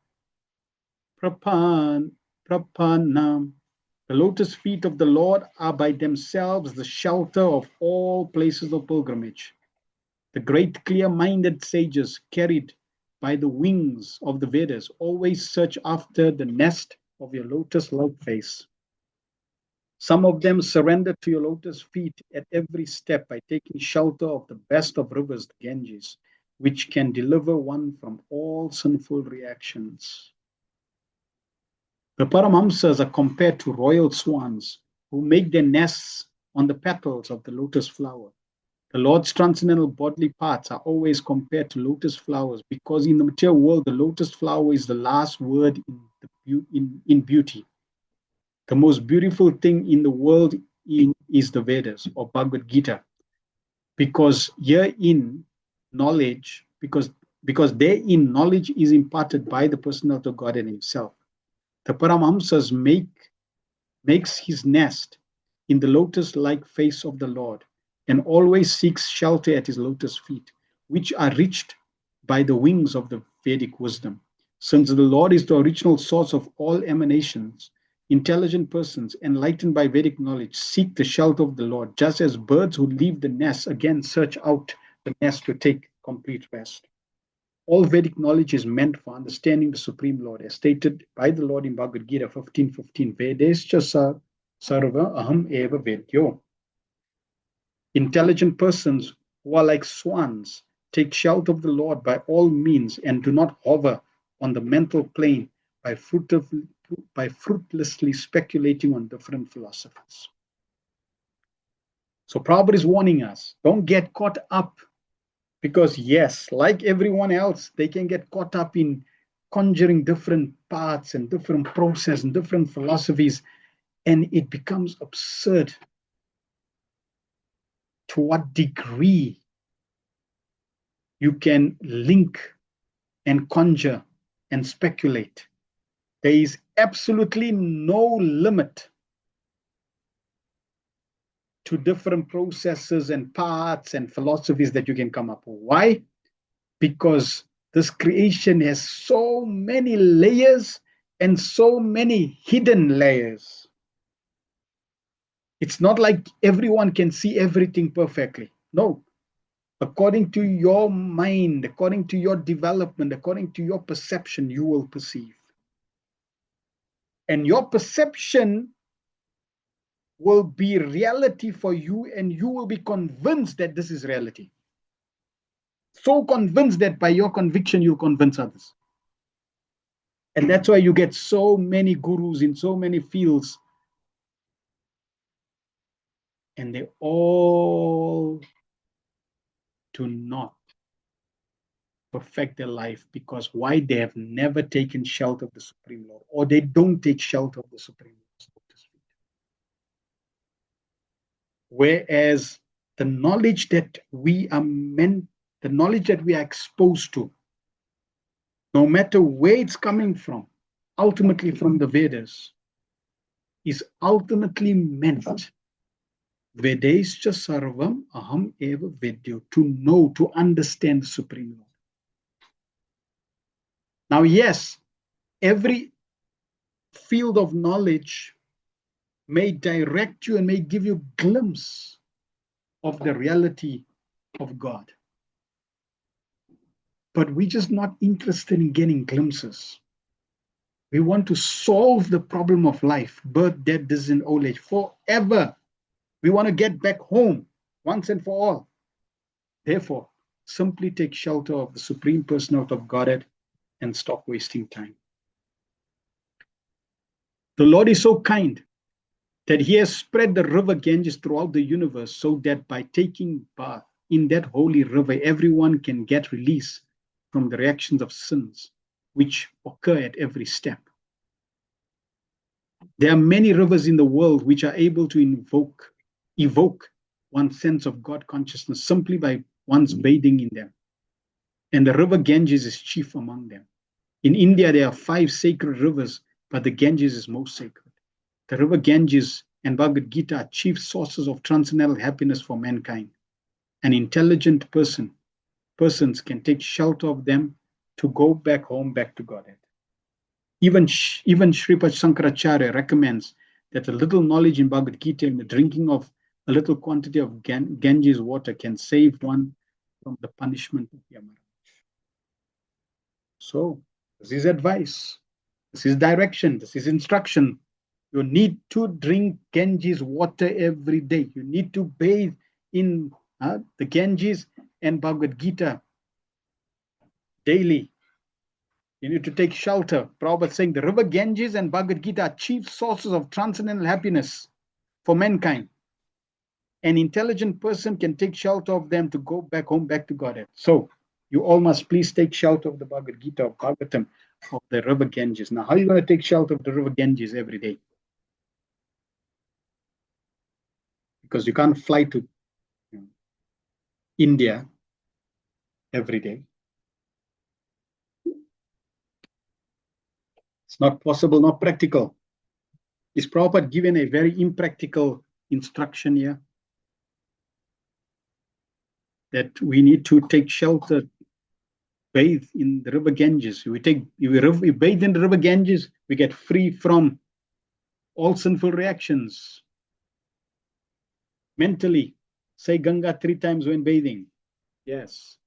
prapanam. The lotus feet of the Lord are by themselves the shelter of all places of pilgrimage. The great clear-minded sages, carried by the wings of the Vedas, always search after the nest of your lotus-like face. Some of them surrender to your lotus feet at every step by taking shelter of the best of rivers, the Ganges, which can deliver one from all sinful reactions. The Paramhamsas are compared to royal swans who make their nests on the petals of the lotus flower. The Lord's transcendental bodily parts are always compared to lotus flowers because in the material world, the lotus flower is the last word in beauty. The most beautiful thing in the world is the Vedas or Bhagavad Gita, because herein knowledge, because therein knowledge is imparted by the personality of God and Himself. The Paramhamsas makes his nest in the lotus-like face of the Lord and always seeks shelter at his lotus feet, which are reached by the wings of the Vedic wisdom. Since the Lord is the original source of all emanations, intelligent persons enlightened by Vedic knowledge seek the shelter of the Lord, just as birds who leave the nest again search out the nest to take complete rest. All Vedic knowledge is meant for understanding the Supreme Lord, as stated by the Lord in Bhagavad Gita 15:15. Vedescha sarva aham eva vedyo. Intelligent persons who are like swans take shelter of the Lord by all means and do not hover on the mental plane by fruitlessly speculating on different philosophies. So Prabhupada is warning us, don't get caught up. Because yes, like everyone else, they can get caught up in conjuring different paths and different processes and different philosophies, and it becomes absurd to what degree you can link and conjure and speculate. There is absolutely no limit to different processes and paths and philosophies that you can come up with. Why? Because this creation has so many layers and so many hidden layers. It's not like everyone can see everything perfectly. No. According to your mind, according to your development, according to your perception, you will perceive. And your perception will be reality for you, and you will be convinced that this is reality. So convinced that by your conviction, you'll convince others. And that's why you get so many gurus in so many fields, and they all do not perfect their life. Because why? They have never taken shelter of the Supreme Lord, or they don't take shelter of the Supreme Lord. Whereas the knowledge that we are exposed to, no matter where it's coming from, ultimately from the Vedas, is ultimately meant Vedescha sarvam aham eva vedyo, to know, to understand the Supreme Lord. Now, yes, every field of knowledge may direct you and may give you a glimpse of the reality of God. But we're just not interested in getting glimpses. We want to solve the problem of life, birth, death, disease, and old age forever. We want to get back home once and for all. Therefore, simply take shelter of the Supreme Personality of Godhead and stop wasting time. The Lord is so kind that He has spread the river Ganges throughout the universe, so that by taking bath in that holy river, everyone can get release from the reactions of sins which occur at every step. There are many rivers in the world which are able to evoke one's sense of God consciousness simply by one's bathing in them. And the river Ganges is chief among them. In India, there are 5 sacred rivers, but the Ganges is most sacred. The river Ganges and Bhagavad Gita are chief sources of transcendental happiness for mankind. An intelligent persons can take shelter of them to go back home, back to Godhead. Even Sripad Shankaracharya recommends that a little knowledge in Bhagavad Gita and the drinking of a little quantity of Ganges water can save one from the punishment of Yamaraj. So, this is advice, this is direction, this is instruction. You need to drink Ganges water every day. You need to bathe in the Ganges and Bhagavad Gita daily. You need to take shelter. Prabhupada saying the river Ganges and Bhagavad Gita are chief sources of transcendental happiness for mankind. An intelligent person can take shelter of them to go back home, back to Godhead. So you all must please take shelter of the Bhagavad Gita, of Bhagavatam, of the river Ganges. Now, how are you going to take shelter of the river Ganges every day? Because you can't fly to India every day. It's not possible, not practical. Is Prabhupada given a very impractical instruction here? That we need to take shelter, bathe in the river Ganges. We bathe in the river Ganges, we get free from all sinful reactions. Mentally, say Ganga 3 times when bathing. Yes.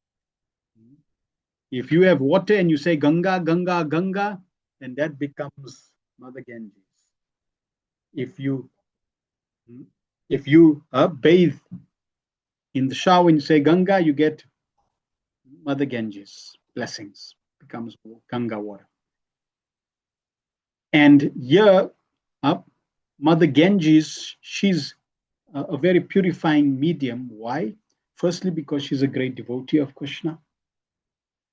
If you have water and you say Ganga, Ganga, Ganga, then that becomes Mother Ganges. If you bathe in the shower and you say Ganga, you get Mother Ganges blessings, becomes Ganga water. And here, Mother Ganges, she's a very purifying medium. Why? Firstly, because she's a great devotee of Krishna.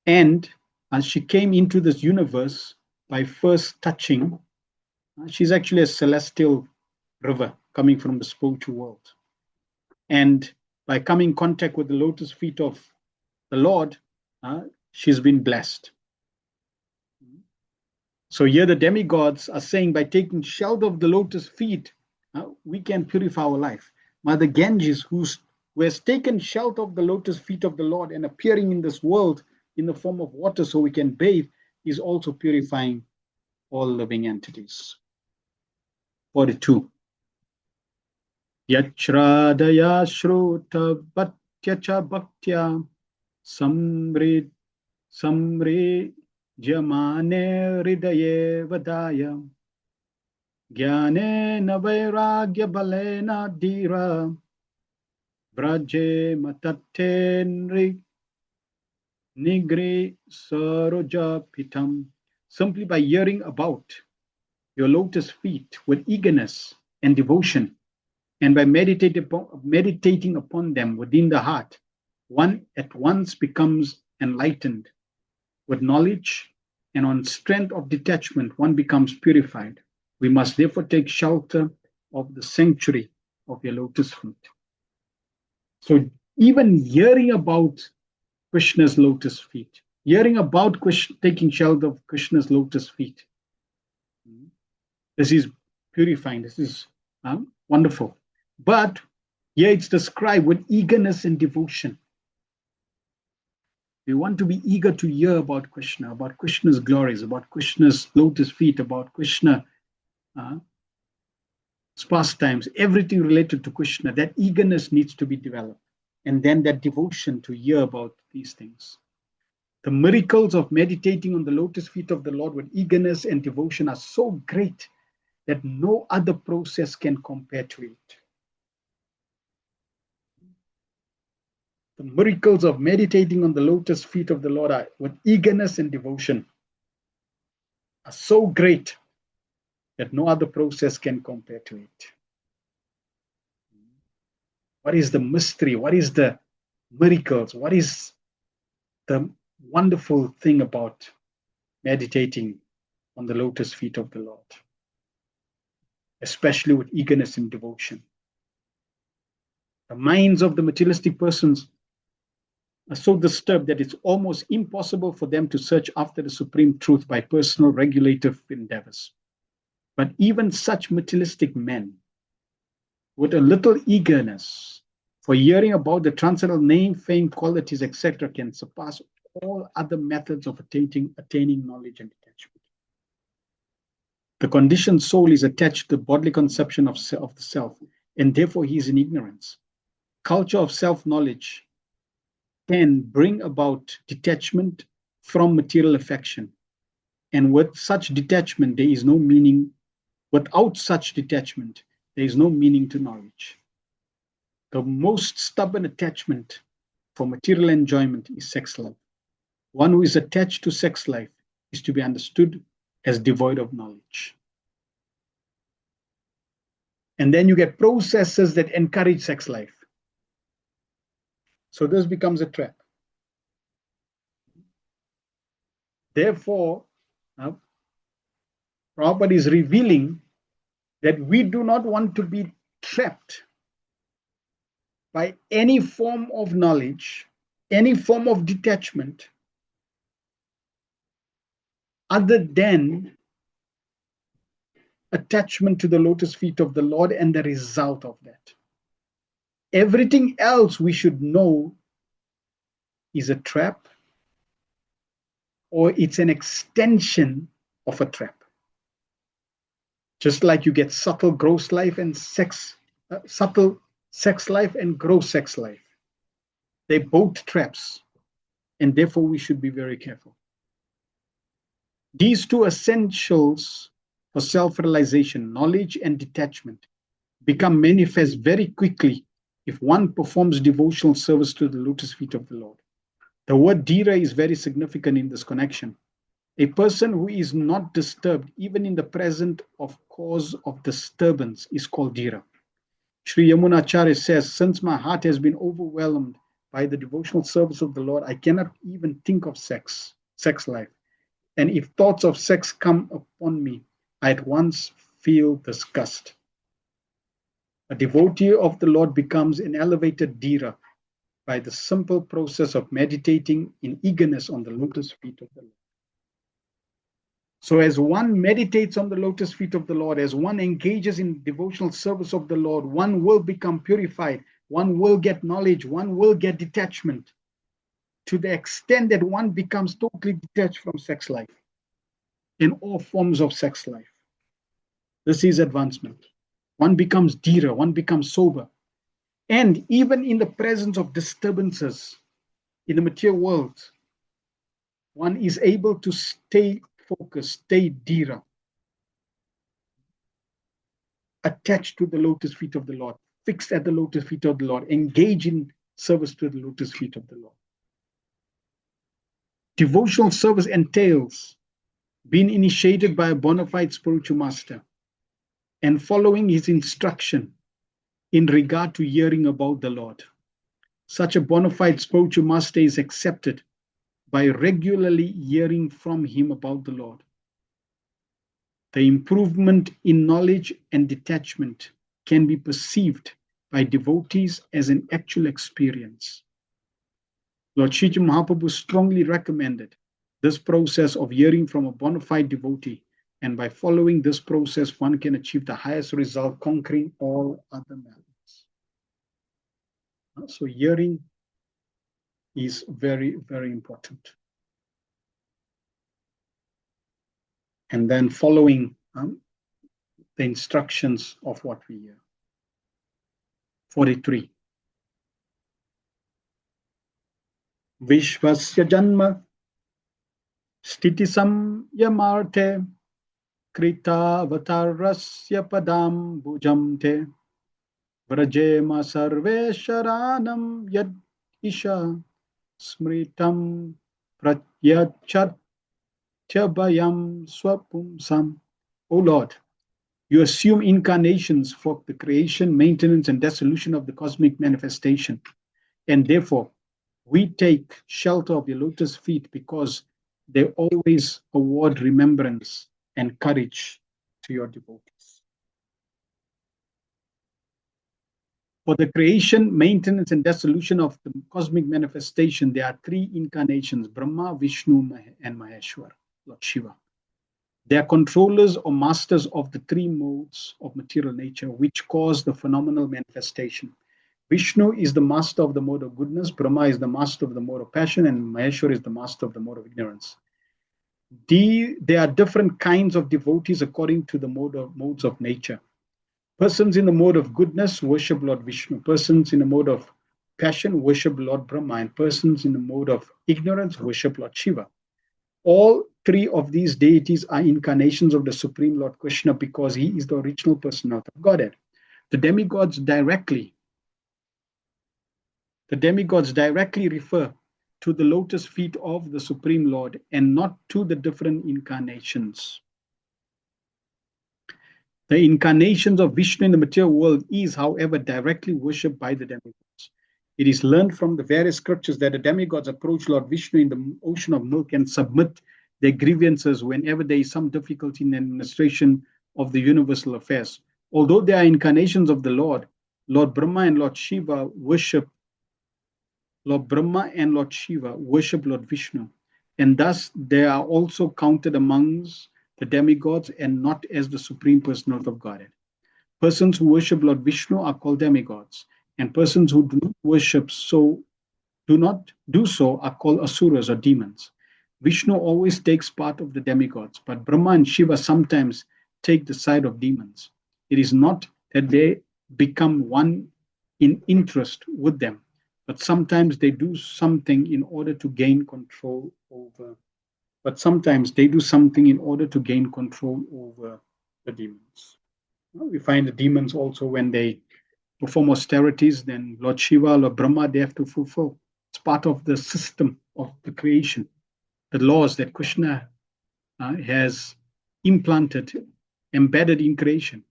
And as she came into this universe by first touching, she's actually a celestial river coming from the spiritual world. And by coming in contact with the lotus feet of the Lord, she's been blessed. So here the demigods are saying by taking shelter of the lotus feet, we can purify our life. Mother Ganges, who has taken shelter of the lotus feet of the Lord and appearing in this world in the form of water so we can bathe, is also purifying all living entities. 42. Yachradaya shruta bhattya bhaktya samrit jamane hridaye vadaya gyane na vairagya balena dhira braje matate nigri saroja pitam. Simply by hearing about your lotus feet with eagerness and devotion, and by meditating upon them within the heart, one at once becomes enlightened with knowledge, and on strength of detachment, one becomes purified. We must therefore take shelter of the sanctuary of your lotus feet. So even hearing about Krishna's lotus feet, hearing about taking shelter of Krishna's lotus feet, this is purifying, this is wonderful. But here it's described with eagerness and devotion. We want to be eager to hear about Krishna, about Krishna's glories, about Krishna's lotus feet, about Krishna's pastimes, everything related to Krishna. That eagerness needs to be developed. And then that devotion to hear about these things. The miracles of meditating on the lotus feet of the Lord with eagerness and devotion are so great that no other process can compare to it. The miracles of meditating on the lotus feet of the Lord are, with eagerness and devotion, are so great that no other process can compare to it. What is the mystery? What is the miracles? What is the wonderful thing about meditating on the lotus feet of the Lord? Especially with eagerness and devotion. The minds of the materialistic persons are so disturbed that it's almost impossible for them to search after the supreme truth by personal regulative endeavors. But even such materialistic men, with a little eagerness for hearing about the transcendental name, fame, qualities, etc., can surpass all other methods of attaining knowledge and detachment. The conditioned soul is attached to the bodily conception of the self, and therefore he is in ignorance. Culture of self-knowledge can bring about detachment from material affection. And with such detachment, there is no meaning. Without such detachment, there is no meaning to knowledge. The most stubborn attachment for material enjoyment is sex life. One who is attached to sex life is to be understood as devoid of knowledge. And then you get processes that encourage sex life. So this becomes a trap. Therefore, Prabhupada is revealing that we do not want to be trapped by any form of knowledge, any form of detachment, other than attachment to the lotus feet of the Lord and the result of that. Everything else we should know is a trap, or it's an extension of a trap. Just like you get subtle gross life and subtle sex life and gross sex life. They're both traps, and therefore we should be very careful. These two essentials for self-realization, knowledge and detachment, become manifest very quickly if one performs devotional service to the lotus feet of the Lord. The word dhira is very significant in this connection. A person who is not disturbed, even in the presence of cause of disturbance, is called dhira. Sri Yamunacharya says, since my heart has been overwhelmed by the devotional service of the Lord, I cannot even think of sex life. And if thoughts of sex come upon me, I at once feel disgust. A devotee of the Lord becomes an elevated dhira by the simple process of meditating in eagerness on the lotus feet of the Lord. So as one meditates on the lotus feet of the Lord, as one engages in devotional service of the Lord, one will become purified, one will get knowledge, one will get detachment, to the extent that one becomes totally detached from sex life, in all forms of sex life. This is advancement. One becomes dhira, one becomes sober. And even in the presence of disturbances in the material world, one is able to stay focused, stay dhira, attached to the lotus feet of the Lord, fixed at the lotus feet of the Lord, engage in service to the lotus feet of the Lord. Devotional service entails being initiated by a bona fide spiritual master and following his instruction in regard to hearing about the Lord. Such a bona fide spiritual master is accepted by regularly hearing from him about the Lord. The improvement in knowledge and detachment can be perceived by devotees as an actual experience. Lord Chaitanya Mahaprabhu strongly recommended this process of hearing from a bona fide devotee, and by following this process, one can achieve the highest result, conquering all other matters. So hearing is very, very important. And then following the instructions of what we hear. 43. Vishvasya janma stiti samyamarte krita avatarasya padam bhujamte vrajema sarve sharanam yad isha smritam pratyachat Tyabayam swapumsam. O Lord, you assume incarnations for the creation, maintenance, and dissolution of the cosmic manifestation. And therefore, we take shelter of your lotus feet because they always award remembrance and courage to your devotees. For the creation, maintenance, and dissolution of the cosmic manifestation, there are three incarnations, Brahma, Vishnu, and Maheshwar, Lord Shiva. They are controllers or masters of the three modes of material nature which cause the phenomenal manifestation. Vishnu is the master of the mode of goodness, Brahma is the master of the mode of passion, and Maheshwar is the master of the mode of ignorance. There are different kinds of devotees according to the modes of nature. Persons in the mode of goodness worship Lord Vishnu. Persons in the mode of passion worship Lord Brahma. And persons in the mode of ignorance worship Lord Shiva. All three of these deities are incarnations of the Supreme Lord Krishna because he is the original personality of Godhead. The demigods directly refer to the lotus feet of the Supreme Lord and not to the different incarnations. The incarnations of Vishnu in the material world is, however, directly worshipped by the demigods. It is learned from the various scriptures that the demigods approach Lord Vishnu in the ocean of milk and submit their grievances whenever there is some difficulty in the administration of the universal affairs. Although they are incarnations of the Lord, Lord Brahma and Lord Shiva worship Lord Vishnu, and thus they are also counted amongst the demigods and not as the supreme personality of Godhead. Persons who worship Lord Vishnu are called demigods, and persons who do not do so are called asuras or demons. Vishnu always takes part of the demigods, but Brahma and Shiva sometimes take the side of demons. It is not that they become one in interest with them, but sometimes they do something in order to gain control over. The demons. We find the demons also when they perform austerities, then Lord Shiva, Lord Brahma, they have to fulfill. It's part of the system of the creation, the laws that Krishna has embedded in creation.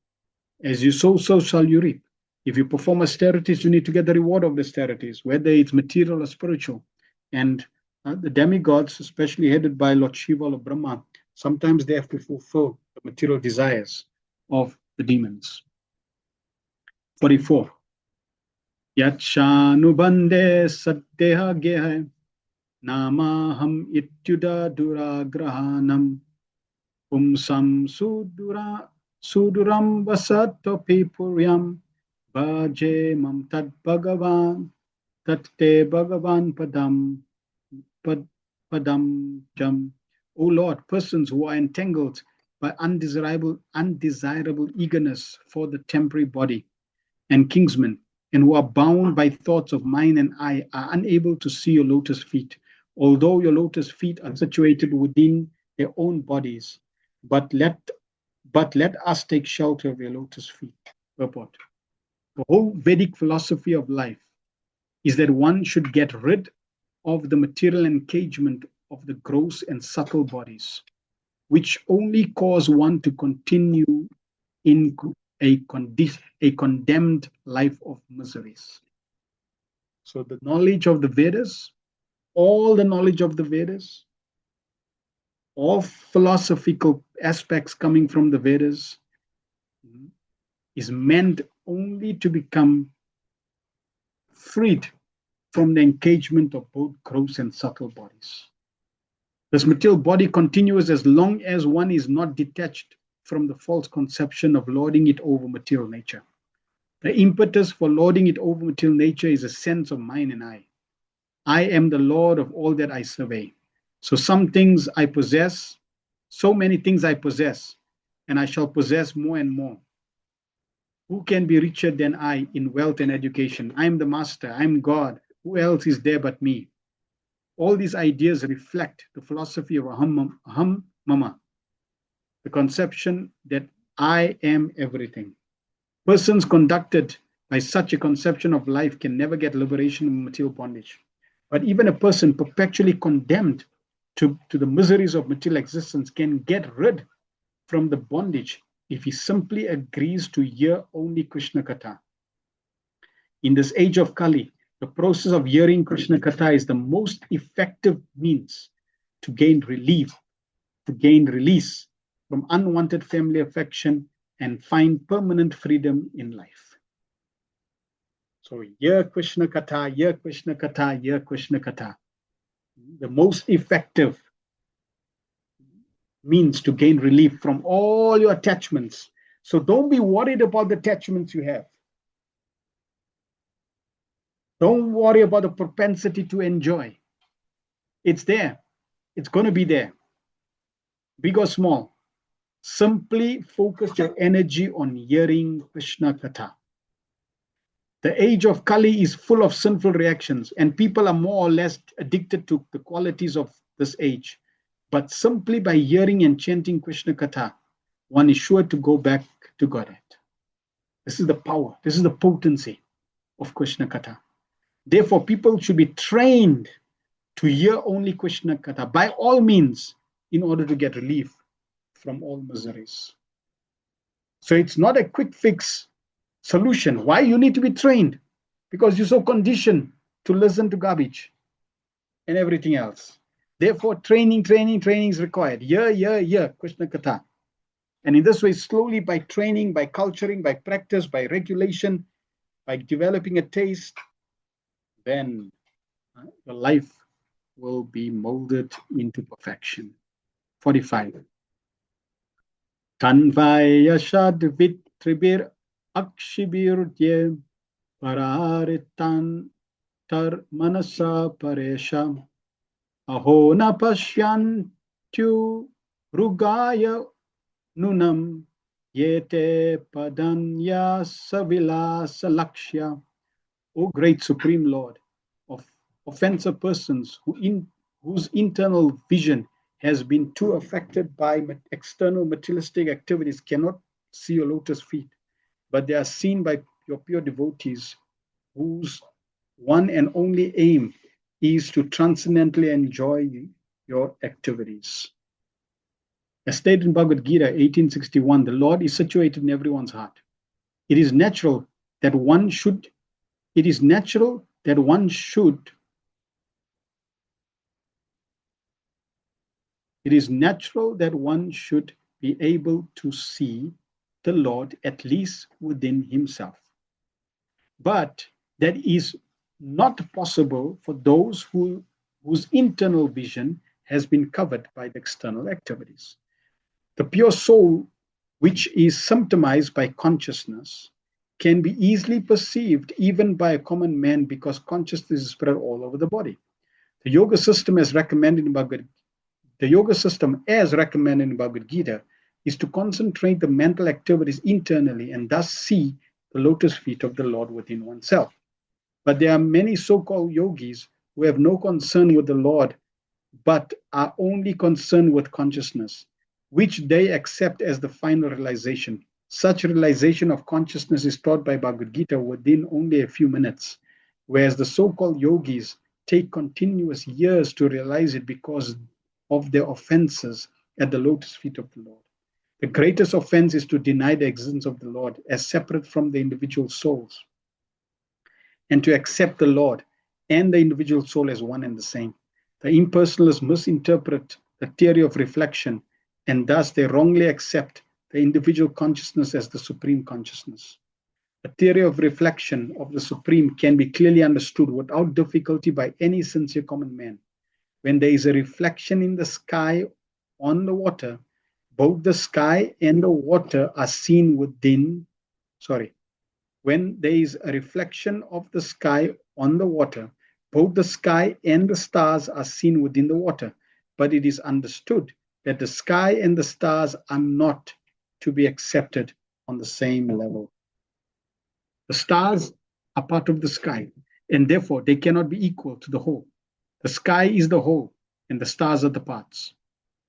As you sow, so shall you reap. If you perform austerities, you need to get the reward of the austerities, whether it's material or spiritual. And the demigods, especially headed by Lord Shiva or Brahma, sometimes they have to fulfill the material desires of the demons. 44. Yatshanubande satteha geha namaham ityuda duragrahanam pumsam suduram vasatopi puryam bhaje mam tad bhagavan tatte bhagavan padam jam. O Lord, persons who are entangled by undesirable eagerness for the temporary body and kingsmen, and who are bound by thoughts of mine and I, are unable to see your lotus feet, although your lotus feet are situated within their own bodies. But let us take shelter of your lotus feet. Purport. The whole Vedic philosophy of life is that one should get rid of the material engagement of the gross and subtle bodies, which only cause one to continue in a condemned life of miseries. So the knowledge of the Vedas, all the knowledge of the Vedas, all philosophical aspects coming from the Vedas is meant only to become freed from the engagement of both gross and subtle bodies. This material body continues as long as one is not detached from the false conception of lording it over material nature. The impetus for lording it over material nature is a sense of mine and I. I am the Lord of all that I survey. So some things I possess, so many things I possess, and I shall possess more and more. Who can be richer than I in wealth and education? I am the master, I am God. Who else is there but me? All these ideas reflect the philosophy of Aham Mama, the conception that I am everything. Persons conducted by such a conception of life can never get liberation from material bondage. But even a person perpetually condemned to the miseries of material existence can get rid from the bondage if he simply agrees to hear only Krishna Katha. In this age of Kali, the process of hearing Krishna Katha is the most effective means to gain release from unwanted family affection and find permanent freedom in life. So hear Krishna Katha, hear Krishna Katha, hear Krishna Katha. The most effective means to gain relief from all your attachments. So don't be worried about the attachments you have. Don't worry about the propensity to enjoy. It's there. It's going to be there. Big or small. Simply focus your energy on hearing Krishna Katha. The age of Kali is full of sinful reactions, and people are more or less addicted to the qualities of this age. But simply by hearing and chanting Krishna Katha, one is sure to go back to Godhead. This is the power, this is the potency of Krishna Katha. Therefore, people should be trained to hear only Krishna Katha, by all means, in order to get relief from all miseries. So it's not a quick fix solution. Why? You need to be trained, because you're so conditioned to listen to garbage and everything else. Therefore, training is required. Krishna Katha. And in this way, slowly, by training, by culturing, by practice, by regulation, by developing a taste, then your life will be molded into perfection. 45. Tanvaya shad vitribir akshibir pararitan tar manasa paresha aho na pashyantu rugaya nunam yete padanya savilasa lakshya. O great Supreme Lord, of offensive persons whose internal vision has been too affected by external materialistic activities cannot see your lotus feet, but they are seen by your pure devotees, whose one and only aim is to transcendently enjoy your activities. As stated in Bhagavad Gita 1861, the Lord is situated in everyone's heart. It is natural that one should be able to see the Lord at least within himself. But that is not possible for those whose internal vision has been covered by the external activities. The pure soul, which is symptomized by consciousness, can be easily perceived even by a common man, because consciousness is spread all over the body. The yoga system as recommended in Bhagavad Gita is to concentrate the mental activities internally and thus see the lotus feet of the Lord within oneself. But there are many so-called yogis who have no concern with the Lord, but are only concerned with consciousness, which they accept as the final realization. Such realization of consciousness is taught by Bhagavad Gita within only a few minutes, whereas the so-called yogis take continuous years to realize it because of their offenses at the lotus feet of the Lord. The greatest offense is to deny the existence of the Lord as separate from the individual souls, and to accept the Lord and the individual soul as one and the same. The impersonalists misinterpret the theory of reflection, and thus they wrongly accept the individual consciousness as the supreme consciousness. The theory of reflection of the supreme can be clearly understood without difficulty by any sincere common man. When there is a reflection in the sky on the water, both the sky and the water are seen within. When there is a reflection of the sky on the water, both the sky and the stars are seen within the water. But it is understood that the sky and the stars are not to be accepted on the same level. The stars are part of the sky, and therefore they cannot be equal to the whole. The sky is the whole, and the stars are the parts.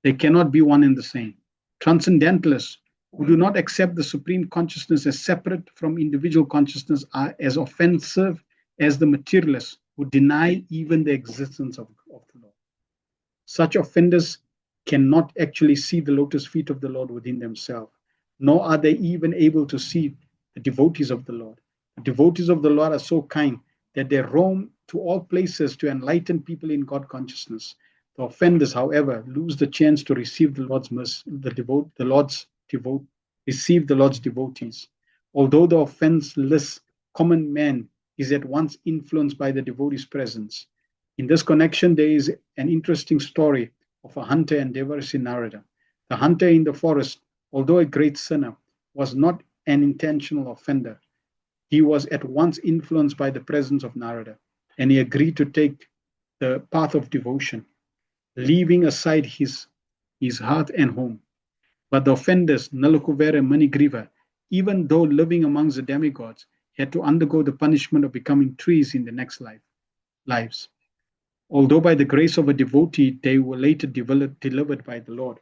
They cannot be one and the same. Transcendentalists who do not accept the supreme consciousness as separate from individual consciousness are as offensive as the materialists who deny even the existence of the Lord. Such offenders cannot actually see the lotus feet of the Lord within themselves, nor are they even able to see the devotees of the Lord. The devotees of the Lord are so kind that they roam to all places to enlighten people in God consciousness. The offenders, however, lose the chance to receive the Lord's mercy, receive the Lord's devotees. Although the offenseless common man is at once influenced by the devotee's presence. In this connection, there is an interesting story of a hunter and Devarasi Narada. The hunter in the forest, although a great sinner, was not an intentional offender. He was at once influenced by the presence of Narada, and he agreed to take the path of devotion, leaving aside his hearth and home. But the offenders, Nalakuvera and Manigriva, even though living amongst the demigods, had to undergo the punishment of becoming trees in the next lives. Although by the grace of a devotee, they were later delivered by the Lord.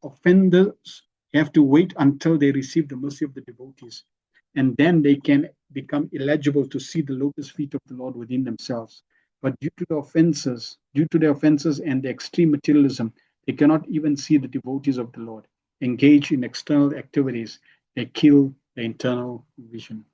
Offenders have to wait until they receive the mercy of the devotees, and then they can become eligible to see the lotus feet of the Lord within themselves. But due to their offenses and their extreme materialism, they cannot even see the devotees of the Lord. Engage in external activities, they kill the internal vision.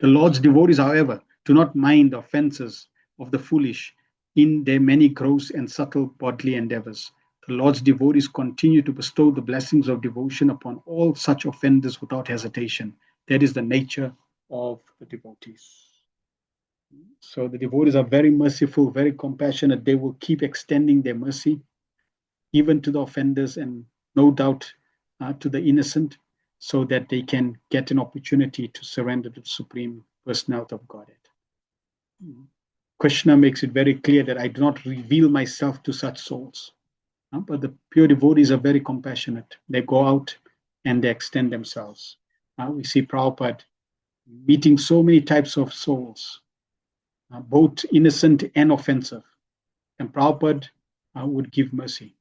The Lord's devotees, however, do not mind the offenses of the foolish in their many gross and subtle bodily endeavors. The Lord's devotees continue to bestow the blessings of devotion upon all such offenders without hesitation. That is the nature of the devotees. So the devotees are very merciful, very compassionate. They will keep extending their mercy even to the offenders and no doubt to the innocent, so that they can get an opportunity to surrender to the Supreme Personality of Godhead. Krishna makes it very clear that I do not reveal myself to such souls. But the pure devotees are very compassionate. They go out and they extend themselves. We see Prabhupada meeting so many types of souls, both innocent and offensive. And Prabhupada would give mercy.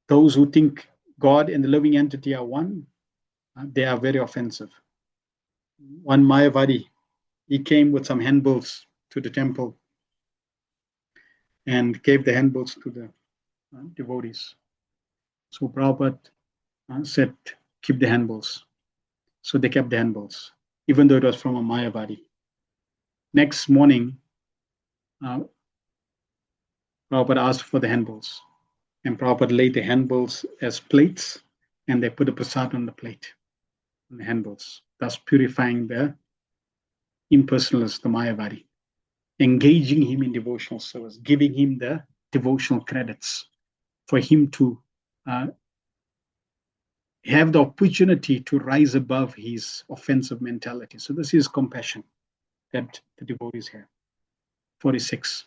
Those who think God and the living entity are one, they are very offensive. One Mayavadi, he came with some handbills to the temple and gave the handbills to the devotees. So Prabhupada said, keep the handbills. So they kept the handbills, even though it was from a Mayavadi. Next morning, Prabhupada asked for the handbills. And Prabhupada laid the handbills as plates, and they put the prasad on the plate, on the handbills, thus purifying the impersonalist, the Mayavadi, engaging him in devotional service, giving him the devotional credits for him to have the opportunity to rise above his offensive mentality. So this is compassion that the devotees have. 46.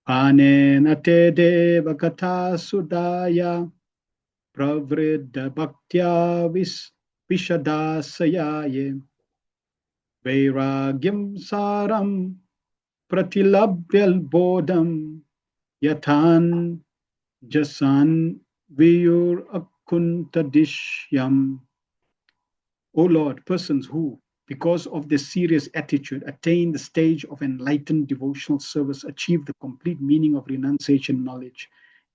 Anena te deva kata sudaya pravriddha bhaktya vishadasayaye vairagyam saram pratilabhyal bodham yathan jasan viyur akuntadishyam. O Lord, persons who, because of their serious attitude, attain the stage of enlightened devotional service, achieve the complete meaning of renunciation knowledge,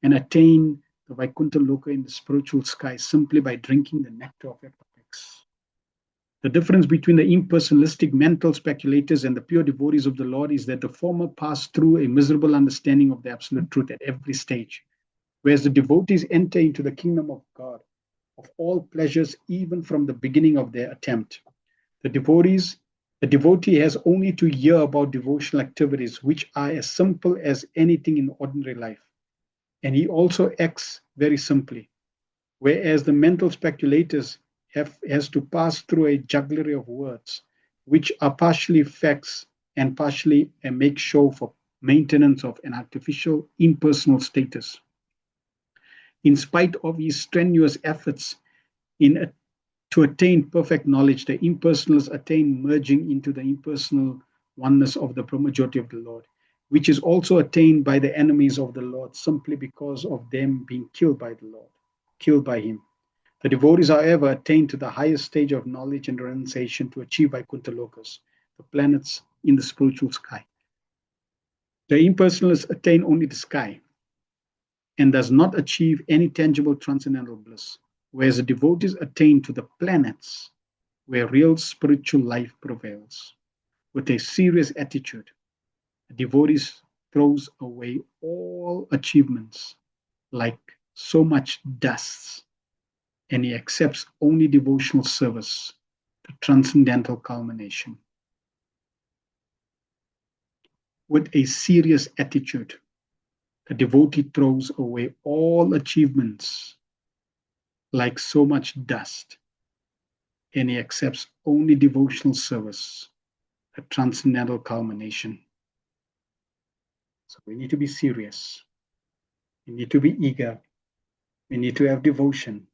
and attain the Vaikuntha Loka in the spiritual sky simply by drinking the nectar of apex. The difference between the impersonalistic mental speculators and the pure devotees of the Lord is that the former pass through a miserable understanding of the absolute truth at every stage, whereas the devotees enter into the kingdom of God, of all pleasures, even from the beginning of their attempt. The devotee has only to hear about devotional activities, which are as simple as anything in ordinary life. And he also acts very simply. Whereas the mental speculators has to pass through a jugglery of words, which are partially facts and partially a make show for maintenance of an artificial impersonal status. In spite of his strenuous efforts to attain perfect knowledge, the impersonalists attain merging into the impersonal oneness of the Brahmajyoti of the Lord, which is also attained by the enemies of the Lord simply because of them being killed by the Lord, killed by him. The devotees, however, attain to the highest stage of knowledge and renunciation to achieve Vaikuntha Lokas, the planets in the spiritual sky. The impersonalists attain only the sky and does not achieve any tangible transcendental bliss, whereas the devotees attain to the planets where real spiritual life prevails. With a serious attitude, the devotees throws away all achievements like so much dust, and he accepts only devotional service, the transcendental culmination. With a serious attitude, the devotee throws away all achievements like so much dust, and he accepts only devotional service, a transcendental culmination. So we need to be serious. We need to be eager. We need to have devotion.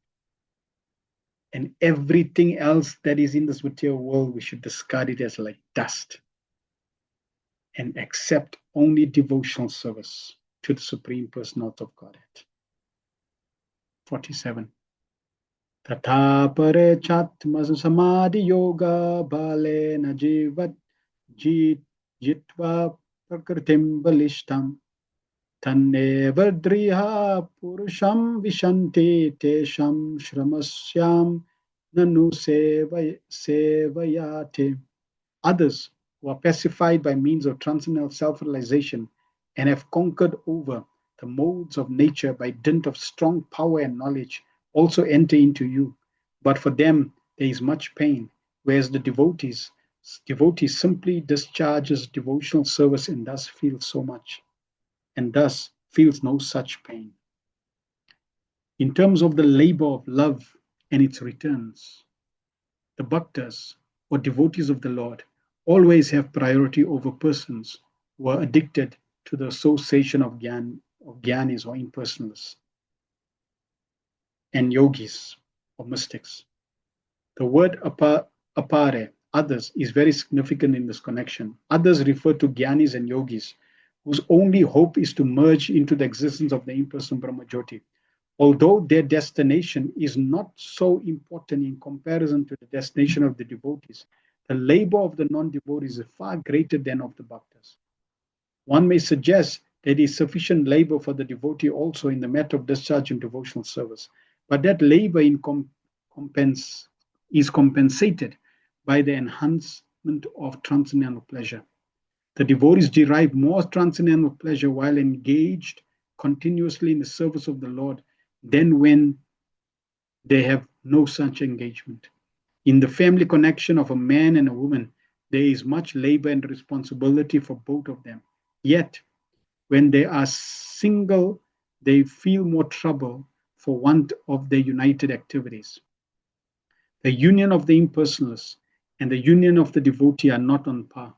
And everything else that is in this material world, we should discard it as like dust and accept only devotional service to the Supreme Personality of Godhead. 47. Tata pare chatma samadhi yoga bale najivat jitva prakritim balishtam tanneva driha purusham vishanti tesham shramasyam nanu sevayate. Others who are pacified by means of transcendental self-realization and have conquered over the modes of nature by dint of strong power and knowledge also enter into you. But for them there is much pain, whereas the devotee simply discharges devotional service and thus feels so much, and thus feels no such pain. In terms of the labor of love and its returns, the bhaktas, or devotees of the Lord, always have priority over persons who are addicted to the association of jnanis or impersonalists, and yogis or mystics. The word apare, others, is very significant in this connection. Others refer to jnanis and yogis whose only hope is to merge into the existence of the impersonal Brahmajyoti. Although their destination is not so important in comparison to the destination of the devotees, the labor of the non-devotees is far greater than of the bhaktas. One may suggest there is sufficient labor for the devotee also in the matter of discharge and devotional service, but that labor is compensated by the enhancement of transcendental pleasure. The devotees derive more transcendental pleasure while engaged continuously in the service of the Lord than when they have no such engagement. In the family connection of a man and a woman, there is much labor and responsibility for both of them. Yet, when they are single, they feel more trouble for want of their united activities. The union of the impersonalists and the union of the devotee are not on par.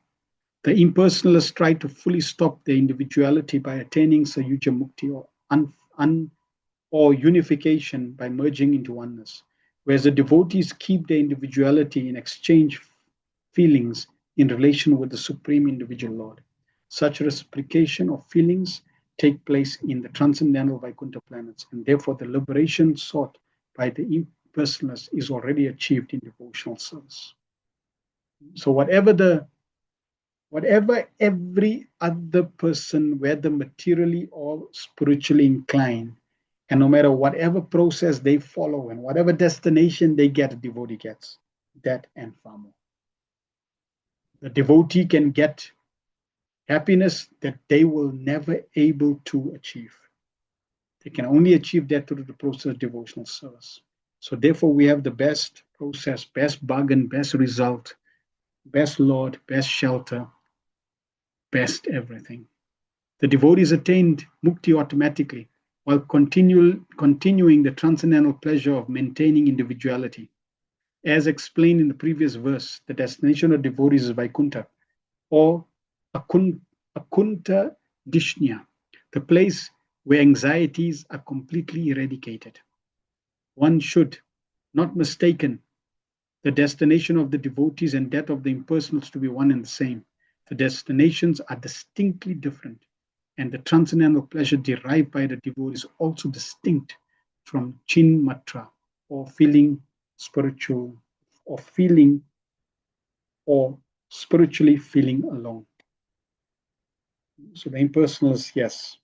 The impersonalists try to fully stop their individuality by attaining Sayuja Mukti or unification by merging into oneness, whereas the devotees keep their individuality in exchange feelings in relation with the Supreme Individual Lord. Such reciprocation of feelings take place in the transcendental Vaikuntha planets, and therefore the liberation sought by the impersonalists is already achieved in devotional service. So whatever every other person, whether materially or spiritually inclined, and no matter whatever process they follow and whatever destination they get, a devotee gets that and far more. The devotee can get happiness that they will never able to achieve. They can only achieve that through the process of devotional service. So therefore we have the best process, best bargain, best result, best Lord, best shelter, best everything. The devotees attained mukti automatically while continuing the transcendental pleasure of maintaining individuality. As explained in the previous verse, the destination of devotees is Vaikuntha or Akunta Dishnya, the place where anxieties are completely eradicated. One should not mistaken the destination of the devotees and that of the impersonals to be one and the same. The destinations are distinctly different, and the transcendental pleasure derived by the devotee is also distinct from chinmatra, or feeling spiritual, or feeling or spiritually feeling alone. So the impersonals, yes,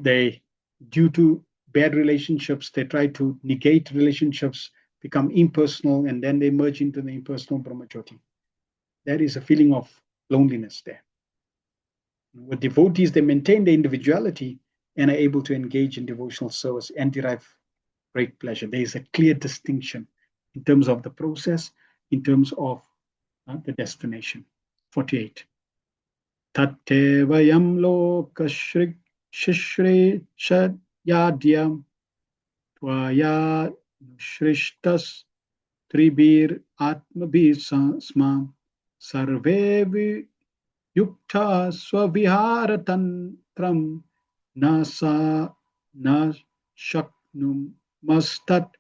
they, due to bad relationships, they try to negate relationships, become impersonal, and then they merge into the impersonal Brahmajyoti. There is a feeling of loneliness there. With devotees, they maintain their individuality and are able to engage in devotional service and derive great pleasure. There is a clear distinction in terms of the process, in terms of the destination. 48. Tattevayam lokashrik shishre shadyam tvaya shrishtas tribir atmabir sma sarve yukta swaviharatantram nasa na shaknum mastat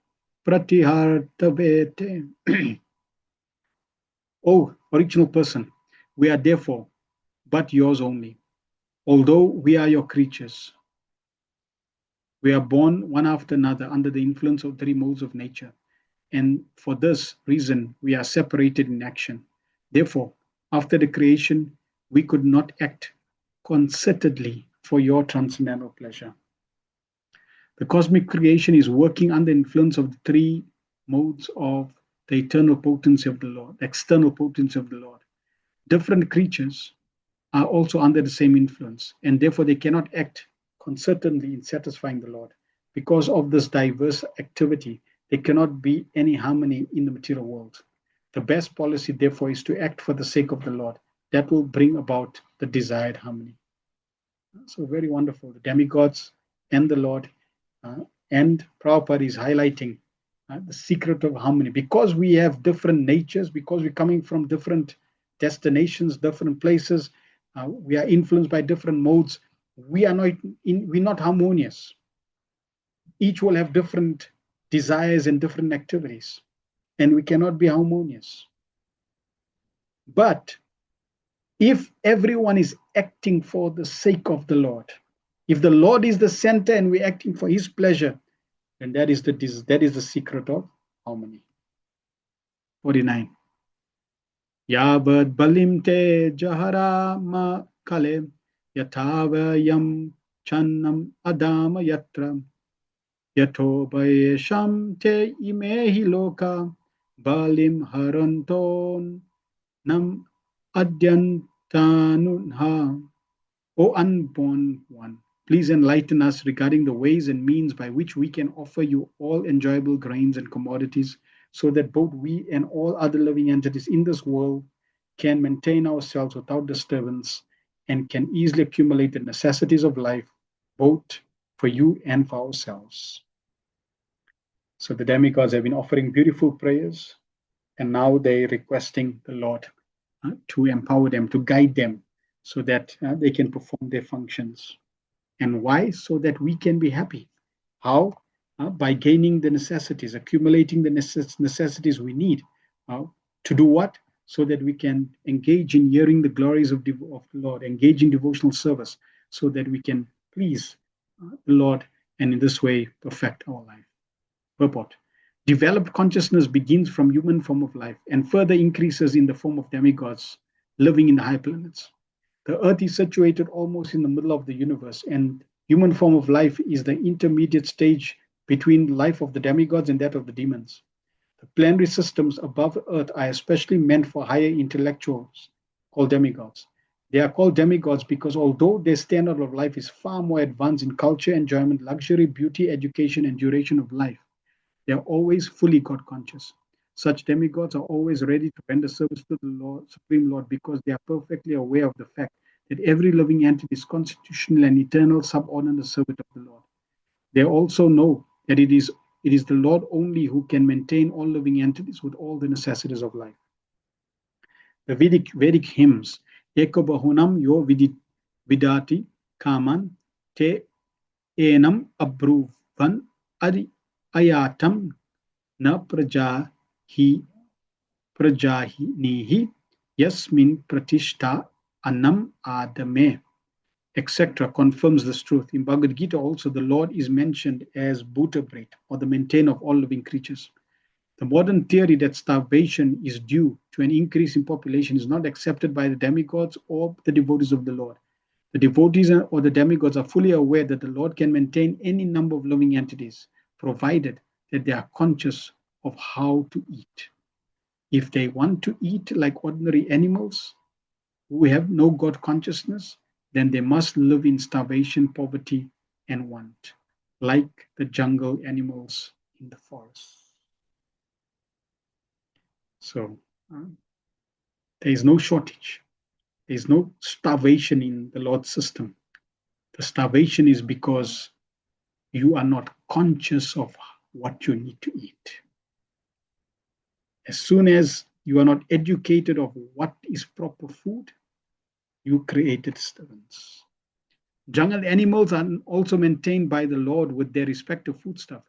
pratihartavete. O original person, we are therefore but yours only. Although we are your creatures, we are born one after another under the influence of three modes of nature, and for this reason we are separated in action. Therefore, After the creation, we could not act concertedly for your transcendental pleasure. The cosmic creation is working under influence of the three modes of the eternal potency of the Lord, the external potency of the Lord. Different creatures are also under the same influence, and therefore they cannot act concertedly in satisfying the Lord. Because of this diverse activity, there cannot be any harmony in the material world. The best policy, therefore, is to act for the sake of the Lord. That will bring about the desired harmony. So very wonderful. The demigods and the Lord, and Prabhupada is highlighting the secret of harmony. Because we have different natures, because we're coming from different destinations, different places, we are influenced by different modes. We're not harmonious. Each will have different desires and different activities, and we cannot be harmonious. But if everyone is acting for the sake of the Lord, if the Lord is the center and we're acting for His pleasure, then that is the secret of harmony. 49. Yabad balim te jahara ma kale yatava yam channam adama yatra yato bayesham te imehi loka balim haranton nam adyantanunha. O unborn one, please enlighten us regarding the ways and means by which we can offer you all enjoyable grains and commodities, so that both we and all other living entities in this world can maintain ourselves without disturbance and can easily accumulate the necessities of life, both for you and for ourselves. So the demigods have been offering beautiful prayers, and now they're requesting the Lord to empower them, to guide them, so that they can perform their functions. And why? So that we can be happy. How? By gaining the necessities, accumulating the necessities we need. To do what? So that we can engage in hearing the glories of the Lord, engage in devotional service, so that we can please the Lord, and in this way perfect our life. Purport. Developed consciousness begins from human form of life and further increases in the form of demigods living in the high planets. The earth is situated almost in the middle of the universe, and human form of life is the intermediate stage between the life of the demigods and that of the demons. The planetary systems above earth are especially meant for higher intellectuals called demigods. They are called demigods because although their standard of life is far more advanced in culture, enjoyment, luxury, beauty, education, and duration of life, they are always fully God conscious. Such demigods are always ready to render service to the Lord, Supreme Lord, because they are perfectly aware of the fact that every living entity is constitutional and eternal, subordinate servant of the Lord. They also know that it is the Lord only who can maintain all living entities with all the necessities of life. The Vedic hymns, Eko Bahunam Yo Vidati Kaman Te Enam Abruvan Adi Ayatam Na Prajahinihi Yasmin Pratishta Anam Adame, etc., confirms this truth. In Bhagavad Gita also, the Lord is mentioned as Bhutabhrit, or the maintainer of all living creatures. The modern theory that starvation is due to an increase in population is not accepted by the demigods or the devotees of the Lord. The devotees or the demigods are fully aware that the Lord can maintain any number of living entities, provided that they are conscious of how to eat. If they want to eat like ordinary animals who have no God consciousness, then they must live in starvation, poverty, and want, like the jungle animals in the forest. So there is no shortage. There is no starvation in the Lord's system. The starvation is because you are not conscious of what you need to eat. As soon as you are not educated of what is proper food, you create disturbance. Jungle animals are also maintained by the Lord with their respective foodstuff,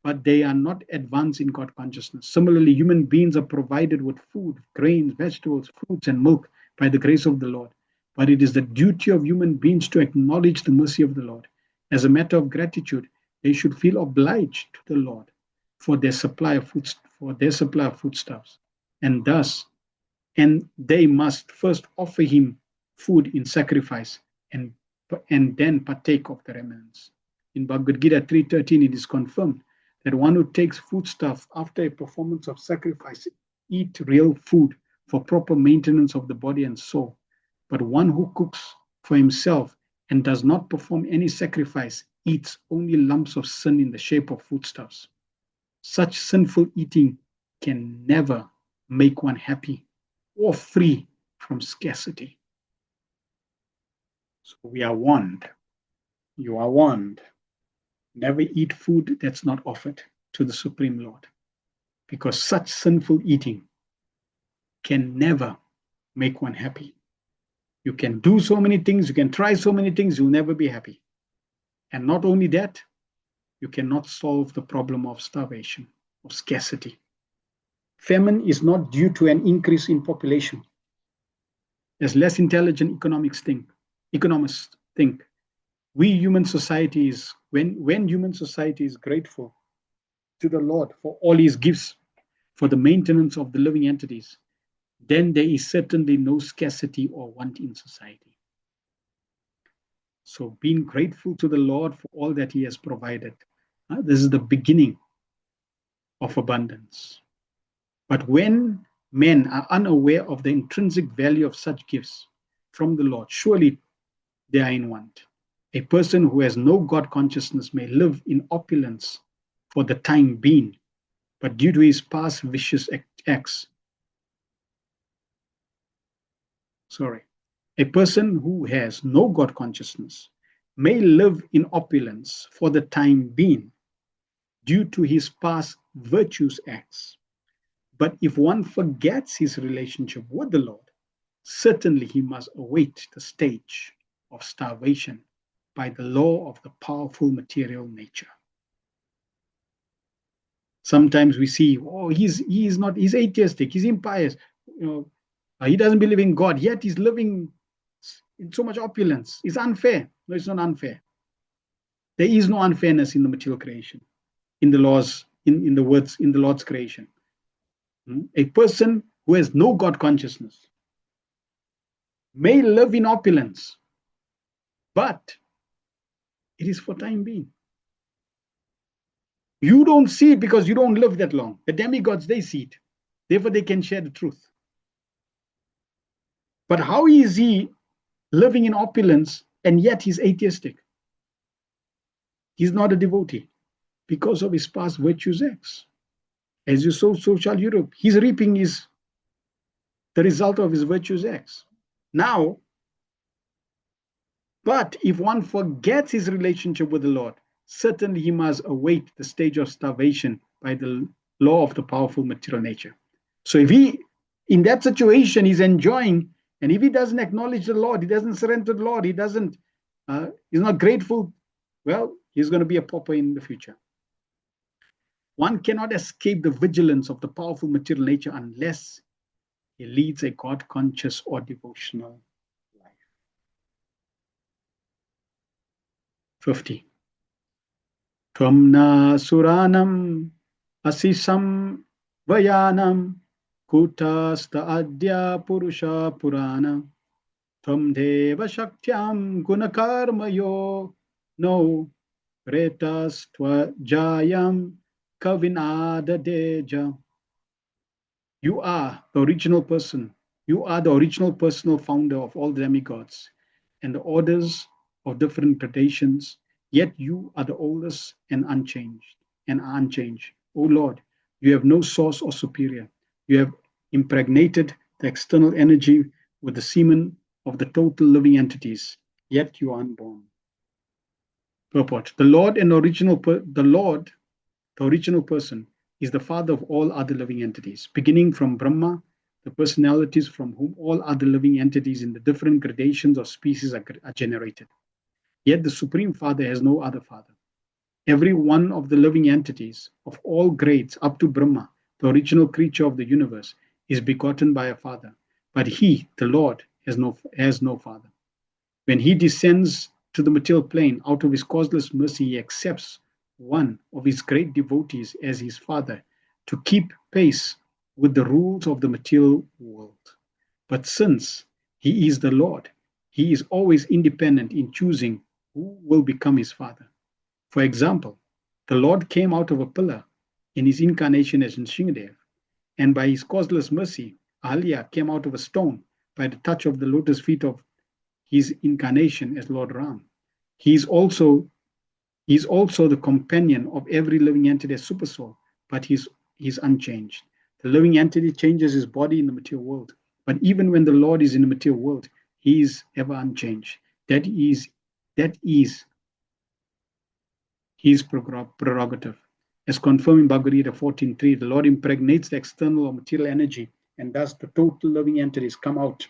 but they are not advanced in God consciousness. Similarly, human beings are provided with food, grains, vegetables, fruits, and milk by the grace of the Lord. But it is the duty of human beings to acknowledge the mercy of the Lord. As a matter of gratitude, they should feel obliged to the Lord for their supply of foodstuffs, and thus and they must first offer him food in sacrifice and then partake of the remnants. In Bhagavad Gita 3:13, it is confirmed that one who takes foodstuff after a performance of sacrifice eat real food for proper maintenance of the body and soul. But one who cooks for himself and does not perform any sacrifice eats only lumps of sin in the shape of foodstuffs. Such sinful eating can never make one happy or free from scarcity. So we are warned, you are warned, never eat food that's not offered to the Supreme Lord, because such sinful eating can never make one happy. You can do so many things, you can try so many things, you'll never be happy. And not only that, you cannot solve the problem of starvation, of scarcity. Famine is not due to an increase in population. As less intelligent economists think, we human societies, when human society is grateful to the Lord for all his gifts, for the maintenance of the living entities, then there is certainly no scarcity or want in society. So being grateful to the Lord for all that he has provided, this is the beginning of abundance. But when men are unaware of the intrinsic value of such gifts from the Lord, surely they are in want. A person who has no God consciousness may live in opulence for the time being, but due to his past vicious acts, a person who has no God consciousness may live in opulence for the time being due to his past virtuous acts. But if one forgets his relationship with the Lord, certainly he must await the stage of starvation by the law of the powerful material nature. Sometimes we see, he's atheistic, he's impious, he doesn't believe in God, yet he's living in so much opulence. It's unfair. No, it's not unfair. There is no unfairness in the material creation, in the laws, in the Lord's creation. A person who has no God consciousness may live in opulence, but it is for time being. You don't see it because you don't live that long. The demigods, they see it. Therefore, they can share the truth. But how is he living in opulence and yet he's atheistic? He's not a devotee because of his past virtuous acts. As you sow, so shall you reap. He's reaping the result of his virtuous acts. Now, but if one forgets his relationship with the Lord, certainly he must await the stage of starvation by the law of the powerful material nature. So if he, in that situation, he's enjoying, and if he doesn't acknowledge the Lord, he doesn't surrender to the Lord, he's not grateful, well, he's going to be a pauper in the future. One cannot escape the vigilance of the powerful material nature unless he leads a God-conscious or devotional life. 50. Tvamna suranam asisam vayanam kutasta adya purusha purana tvam deva shaktyam gunakarmayo no retas tva jayam Kavinadeja. You are the original person. You are the original personal founder of all the demigods and the orders of different gradations, yet you are the oldest and unchanged. O Lord, you have no source or superior. You have impregnated the external energy with the semen of the total living entities, yet you are unborn. Purport. The original person, is the father of all other living entities, beginning from Brahma, the personalities from whom all other living entities in the different gradations of species are generated. Yet the Supreme Father has no other father. Every one of the living entities of all grades up to Brahma, the original creature of the universe, is begotten by a father. But he, the Lord, has no father. When he descends to the material plane, out of his causeless mercy, he accepts one of his great devotees as his father to keep pace with the rules of the material world. But since he is the Lord, he is always independent in choosing who will become his father. For example, the Lord came out of a pillar in his incarnation as Nrsimhadev, and by his causeless mercy, Ahalya came out of a stone by the touch of the lotus feet of his incarnation as Lord Ram. He is also the companion of every living entity as Supersoul, but he's unchanged. The living entity changes his body in the material world, but even when the Lord is in the material world, he is ever unchanged. That is his prerogative. As confirmed in Bhagavad Gita 14.3, the Lord impregnates the external or material energy, and thus the total living entities come out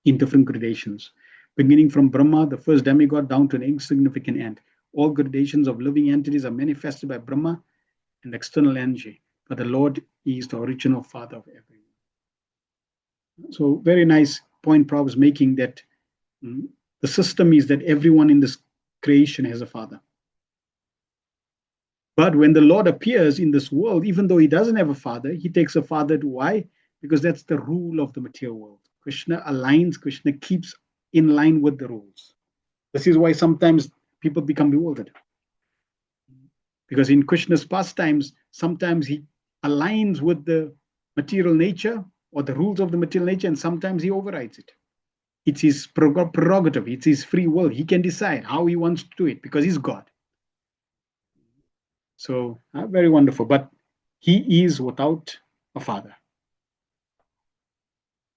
in different gradations, beginning from Brahma, the first demigod, down to an insignificant ant. All gradations of living entities are manifested by Brahma and external energy, but the Lord is the original father of everyone. So very nice point Prabhupada is making, that the system is that everyone in this creation has a father. But when the Lord appears in this world, even though he doesn't have a father, he takes a father to why? Because that's the rule of the material world. Krishna keeps in line with the rules. This is why sometimes people become bewildered. Because in Krishna's pastimes, sometimes he aligns with the material nature or the rules of the material nature, and sometimes he overrides it. It's his prerogative, it's his free will. He can decide how he wants to do it because he's God. So very wonderful, but he is without a father.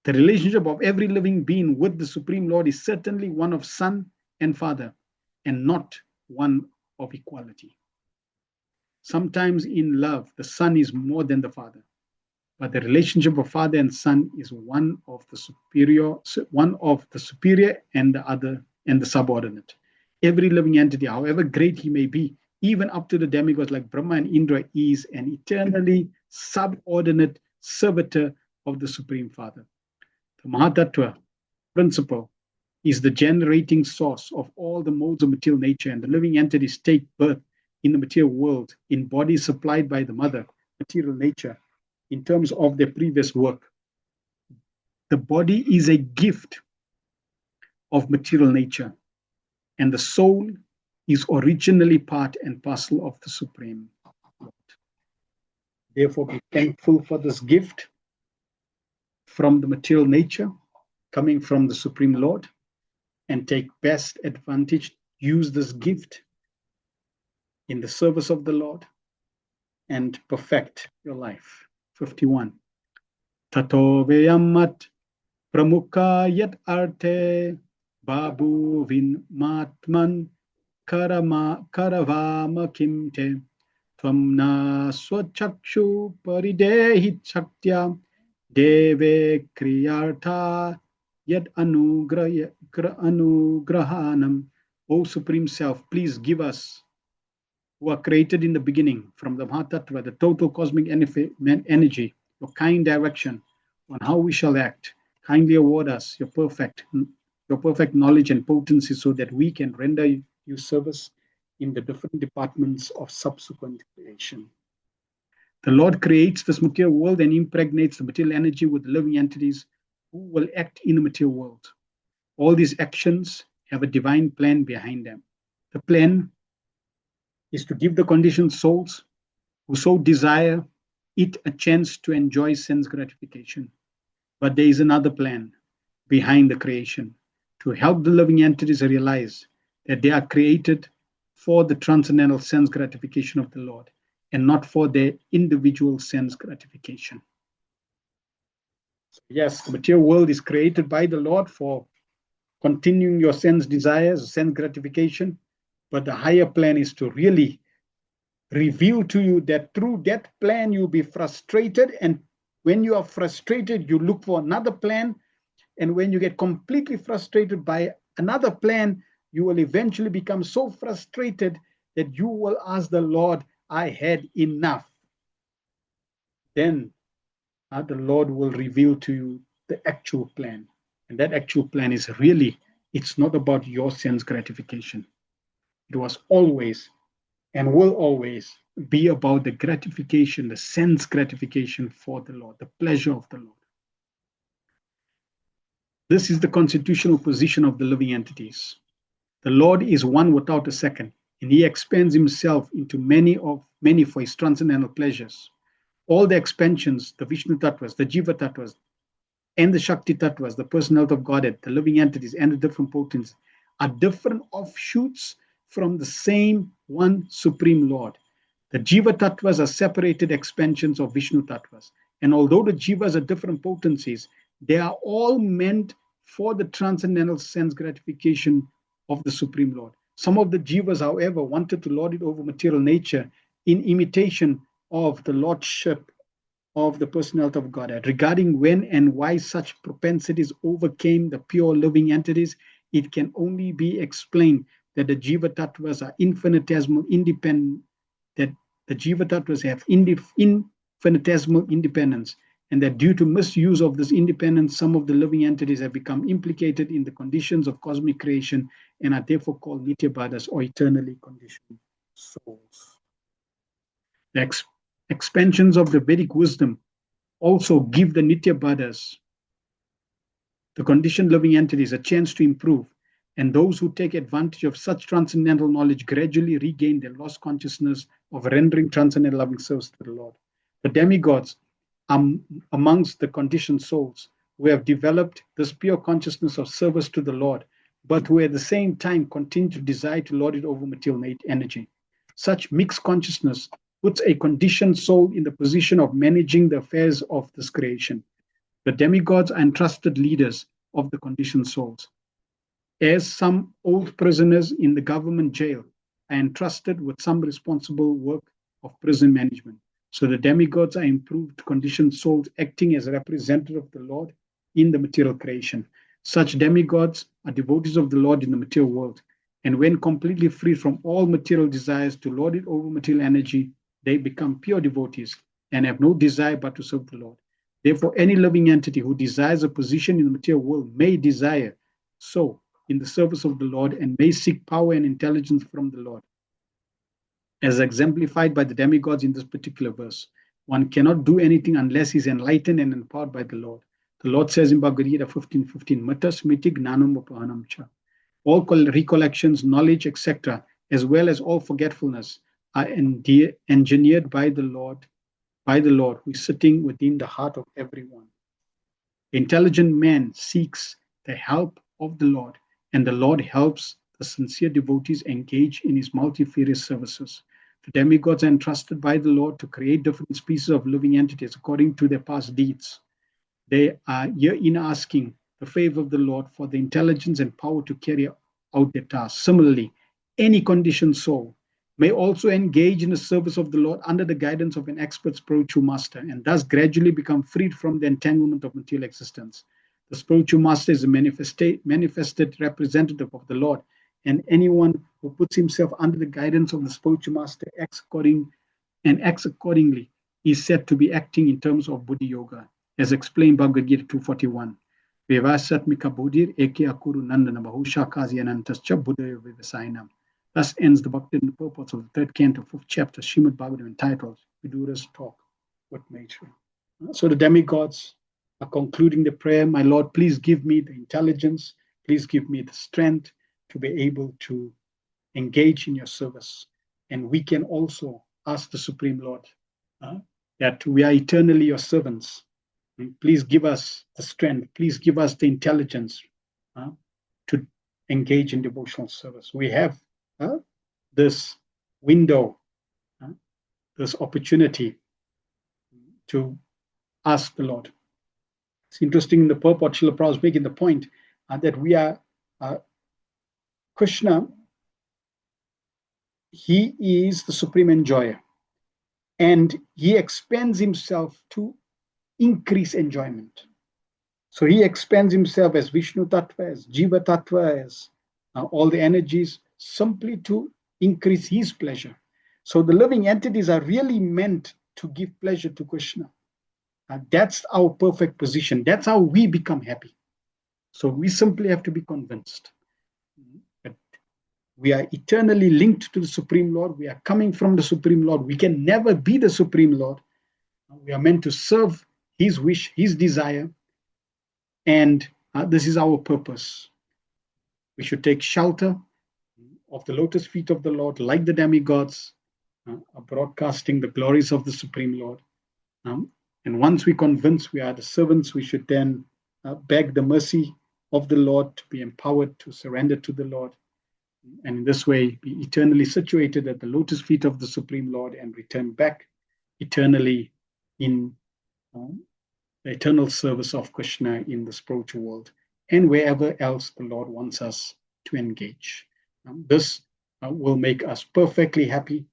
The relationship of every living being with the Supreme Lord is certainly one of son and father, and not one of equality. Sometimes in love, the son is more than the father, but the relationship of father and son is one of the superior and the subordinate. Every living entity, however great he may be, even up to the demigods like Brahma and Indra, is an eternally subordinate servitor of the Supreme Father. The Mahatattva principle is the generating source of all the modes of material nature, and the living entities take birth in the material world in bodies supplied by the mother, material nature, in terms of their previous work. The body is a gift of material nature, and the soul is originally part and parcel of the Supreme Lord. Therefore, be thankful for this gift from the material nature, coming from the Supreme Lord, and take best advantage, use this gift in the service of the Lord, and perfect your life. 51. Tato veyamat pramukha yat arte babu vin matman karavama kimte tvamna swachakshu paridehi shaktya deve kriyartha yat anugrahanam. O Supreme Self, please give us, who are created in the beginning from the Mahatattva, the total cosmic energy, your kind direction on how we shall act. Kindly award us your perfect knowledge and potency, so that we can render you service in the different departments of subsequent creation. The Lord creates this material world and impregnates the material energy with living entities who will act in the material world. All these actions have a divine plan behind them. The plan is to give the conditioned souls who so desire it a chance to enjoy sense gratification. But there is another plan behind the creation, to help the living entities realize that they are created for the transcendental sense gratification of the Lord, and not for their individual sense gratification. So yes, the material world is created by the Lord for continuing your sense desires, sense gratification, but the higher plan is to really reveal to you that through that plan you'll be frustrated, and when you are frustrated, you look for another plan, and when you get completely frustrated by another plan, you will eventually become so frustrated that you will ask the Lord, I had enough. Then the Lord will reveal to you the actual plan. And that actual plan is really, it's not about your sense gratification. It was always and will always be about the gratification, the sense gratification for the Lord, the pleasure of the Lord. This is the constitutional position of the living entities. The Lord is one without a second, and he expands himself into many for his transcendental pleasures. All the expansions, the Vishnu Tattvas, the Jiva Tattvas, and the Shakti Tattvas, the personality of Godhead, the living entities, and the different potencies, are different offshoots from the same one Supreme Lord. The Jiva Tattvas are separated expansions of Vishnu Tattvas. And although the Jivas are different potencies, they are all meant for the transcendental sense gratification of the Supreme Lord. Some of the Jivas, however, wanted to lord it over material nature in imitation of the lordship of the personality of Godhead. Regarding when and why such propensities overcame the pure living entities, it can only be explained that the Jiva Tattvas are infinitesimal independent, that the Jiva Tattvas have infinitesimal independence, and that due to misuse of this independence, some of the living entities have become implicated in the conditions of cosmic creation and are therefore called Nityabadas, or eternally conditioned souls. The expansions of the Vedic wisdom also give the Nityabadas, the conditioned living entities, a chance to improve, and those who take advantage of such transcendental knowledge gradually regain their lost consciousness of rendering transcendental loving service to the Lord. The demigods are amongst the conditioned souls who have developed this pure consciousness of service to the Lord, but who at the same time continue to desire to lord it over material energy. Such mixed consciousness puts a conditioned soul in the position of managing the affairs of this creation. The demigods are entrusted leaders of the conditioned souls. As some old prisoners in the government jail are entrusted with some responsible work of prison management, so the demigods are improved conditioned souls acting as representative of the Lord in the material creation. Such demigods are devotees of the Lord in the material world, and when completely free from all material desires to lord it over material energy, they become pure devotees and have no desire but to serve the Lord. Therefore, any living entity who desires a position in the material world may desire so in the service of the Lord and may seek power and intelligence from the Lord. As exemplified by the demigods in this particular verse, one cannot do anything unless he's enlightened and empowered by the Lord. The Lord says in Bhagavad Gita 15:15, Mata smiti gnanam upahanam cha. All recollections, knowledge, etc., as well as all forgetfulness, are engineered by the Lord, who is sitting within the heart of everyone. The intelligent man seeks the help of the Lord, and the Lord helps the sincere devotees engage in his multifarious services. The demigods are entrusted by the Lord to create different species of living entities according to their past deeds. They are herein asking the favor of the Lord for the intelligence and power to carry out their tasks. Similarly, any conditioned soul may also engage in the service of the Lord under the guidance of an expert spiritual master, and thus gradually become freed from the entanglement of material existence. The spiritual master is a manifested representative of the Lord, and anyone who puts himself under the guidance of the spiritual master acts accordingly is said to be acting in terms of Buddhi Yoga, as explained Bhagavad Gita 2:41. Vivasatmika buddhir eke akuru nandana bahusha kaziyanantascha buddhaya vivasayanam. Thus ends the Bhakti purpose of the third canto, 5th chapter, Srimad Bhagavatam, entitled Vidura's Talk with Maitri. So the demigods are concluding the prayer, my Lord, please give me the intelligence, please give me the strength to be able to engage in your service. And we can also ask the Supreme Lord that we are eternally your servants. And please give us the strength, please give us the intelligence to engage in devotional service. We have this window, this opportunity to ask the Lord. It's interesting in the purport, Srila Prabhupada is making the point that we are Krishna, he is the supreme enjoyer, and he expends himself to increase enjoyment. So he expends himself as Vishnu Tattva, as Jiva Tattva, as all the energies, simply to increase his pleasure. So the living entities are really meant to give pleasure to Krishna. That's our perfect position. That's how we become happy. So we simply have to be convinced that we are eternally linked to the Supreme Lord. We are coming from the Supreme Lord. We can never be the Supreme Lord. We are meant to serve his wish, his desire, and This is our purpose. We should take shelter of the lotus feet of the Lord, like the demigods, broadcasting the glories of the Supreme Lord. And once we convince we are the servants, we should then beg the mercy of the Lord to be empowered to surrender to the Lord. And in this way, be eternally situated at the lotus feet of the Supreme Lord and return back eternally in the eternal service of Krishna in the spiritual world and wherever else the Lord wants us to engage. This will make us perfectly happy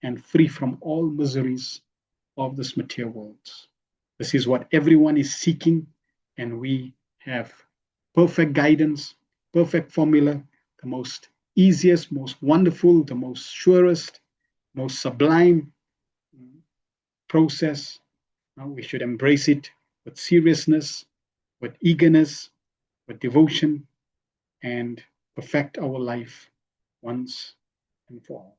and free from all miseries of this material world. This is what everyone is seeking, and we have perfect guidance, perfect formula, the most easiest, most wonderful, the most surest, most sublime process. We should embrace it with seriousness, with eagerness, with devotion, and perfect our life once and for all.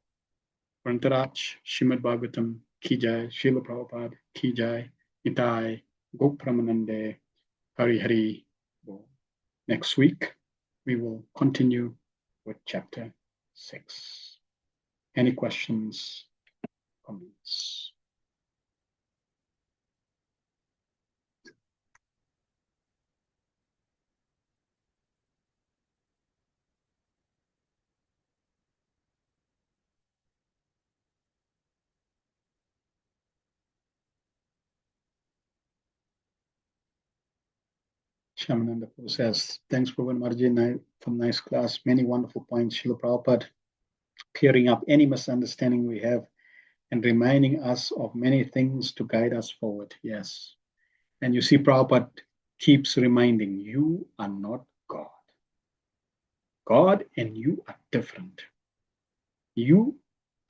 Prantaraj, Srimad Bhagavatam Ki Jai, Srila Prabhupada Ki Jai, Nitai, Gopramanande, Hari Hari. Next week, we will continue with chapter 6. Any questions, comments? Shamananda says, thanks, Prabhu Marji, for nice class. Many wonderful points. Srila Prabhupada clearing up any misunderstanding we have and reminding us of many things to guide us forward. Yes. And you see, Prabhupada keeps reminding you are not God. God and you are different. You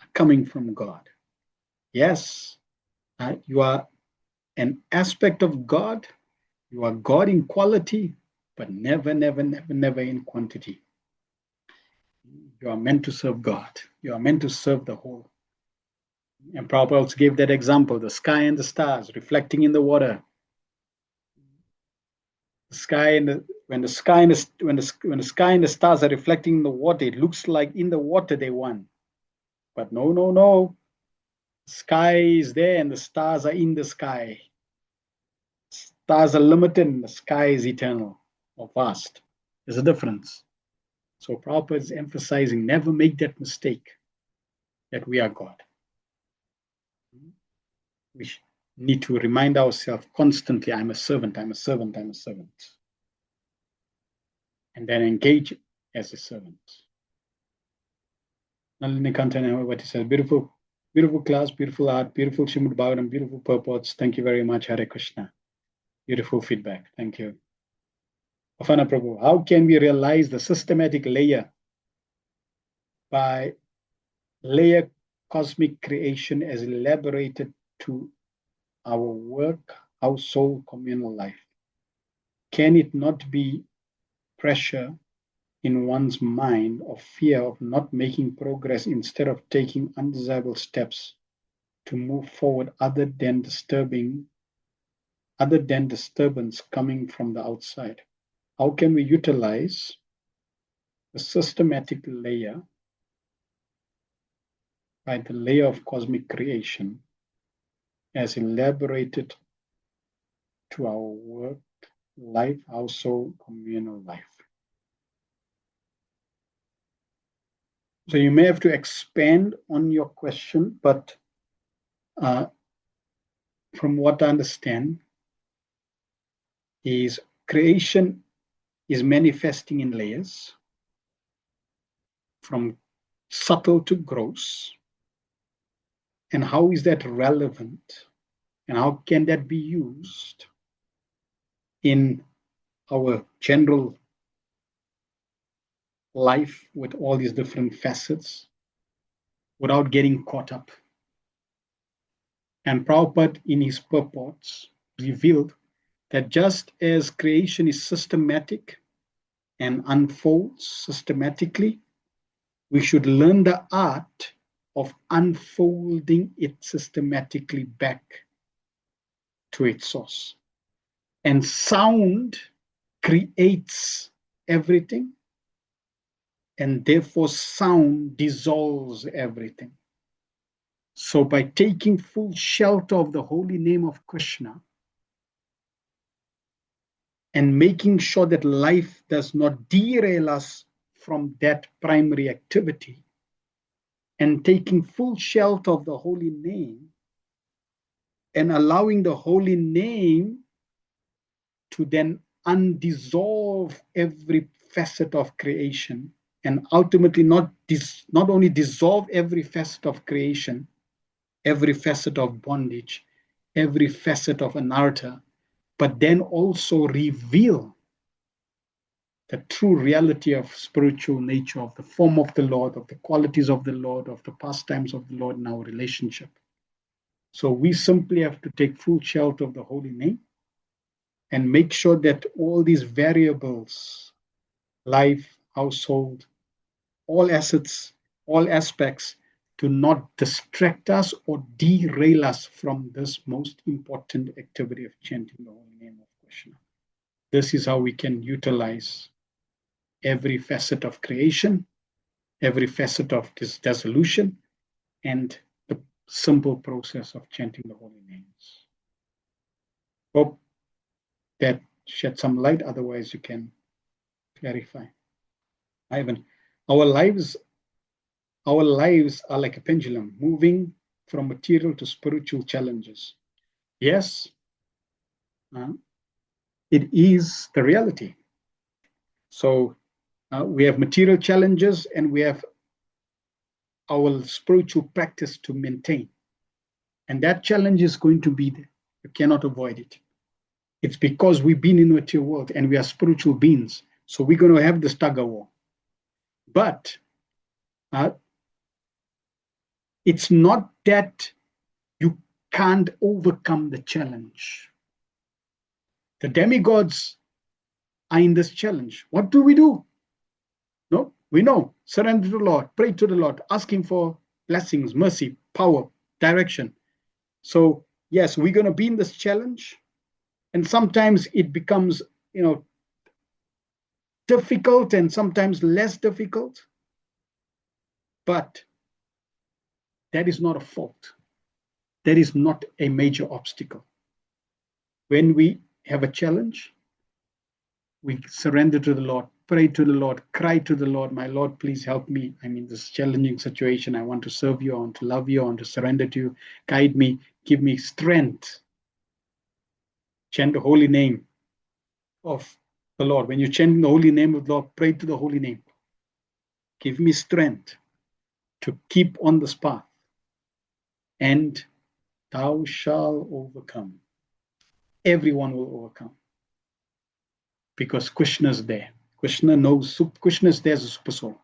are coming from God. Yes, you are an aspect of God. You are God in quality, but never, never, never, never in quantity. You are meant to serve God. You are meant to serve the whole. And Prabhupada also gave that example, the sky and the stars reflecting in the water. The sky and when the sky and the stars are reflecting in the water, it looks like in the water they won. But no, no, no. The sky is there and the stars are in the sky. Stars are limited and the sky is eternal or vast. There's a difference. So Prabhupada is emphasizing never make that mistake that we are God. We need to remind ourselves constantly, I'm a servant, I'm a servant, I'm a servant. And then engage as a servant. Nalini Kantana, what he says, beautiful, beautiful class, beautiful art, beautiful Srimad Bhagavatam, beautiful purports. Thank you very much, Hare Krishna. Beautiful feedback. Thank you. Afana Prabhu, how can we realize the systematic layer by layer cosmic creation as elaborated to our work, household, communal life? Can it not be pressure in one's mind of fear of not making progress instead of taking undesirable steps to move forward other than disturbance coming from the outside? How can we utilize the systematic layer by the layer of cosmic creation as elaborated to our work, life, household, communal life? So you may have to expand on your question, but from what I understand, is creation is manifesting in layers from subtle to gross. And how is that relevant? And how can that be used in our general life with all these different facets without getting caught up? And Prabhupada in his purports revealed that just as creation is systematic and unfolds systematically, we should learn the art of unfolding it systematically back to its source. And sound creates everything, and therefore sound dissolves everything. So by taking full shelter of the holy name of Krishna and making sure that life does not derail us from that primary activity, and taking full shelter of the holy name and allowing the holy name to then undissolve every facet of creation, and ultimately not only dissolve every facet of creation, every facet of bondage, every facet of anartha, but then also reveal the true reality of spiritual nature, of the form of the Lord, of the qualities of the Lord, of the pastimes of the Lord in our relationship. So we simply have to take full shelter of the holy name and make sure that all these variables, life, household, all assets, all aspects, do not distract us or derail us from this most important activity of chanting the holy name of Krishna. This is how we can utilize every facet of creation, every facet of this dissolution, and the simple process of chanting the holy names. Hope that shed some light, otherwise you can clarify. Ivan, our lives are like a pendulum, moving from material to spiritual challenges. Yes, it is the reality. So we have material challenges and we have our spiritual practice to maintain. And that challenge is going to be there. You cannot avoid it. It's because we've been in the material world and we are spiritual beings. So we're going to have this tug of war. But it's not that you can't overcome the challenge. The demigods are in this challenge. What do? No, we know. Surrender to the Lord, pray to the Lord, asking for blessings, mercy, power, direction. So yes, we're going to be in this challenge. And sometimes it becomes, difficult and sometimes less difficult. But that is not a fault. That is not a major obstacle. When we have a challenge, we surrender to the Lord, pray to the Lord, cry to the Lord, my Lord, please help me. I'm in this challenging situation. I want to serve you. I want to love you. I want to surrender to you. Guide me. Give me strength. Chant the holy name of the Lord. When you chant the holy name of the Lord, pray to the holy name. Give me strength to keep on this path. And thou shalt overcome. Everyone will overcome. Because Krishna is there. Krishna knows, Krishna is there as a super soul.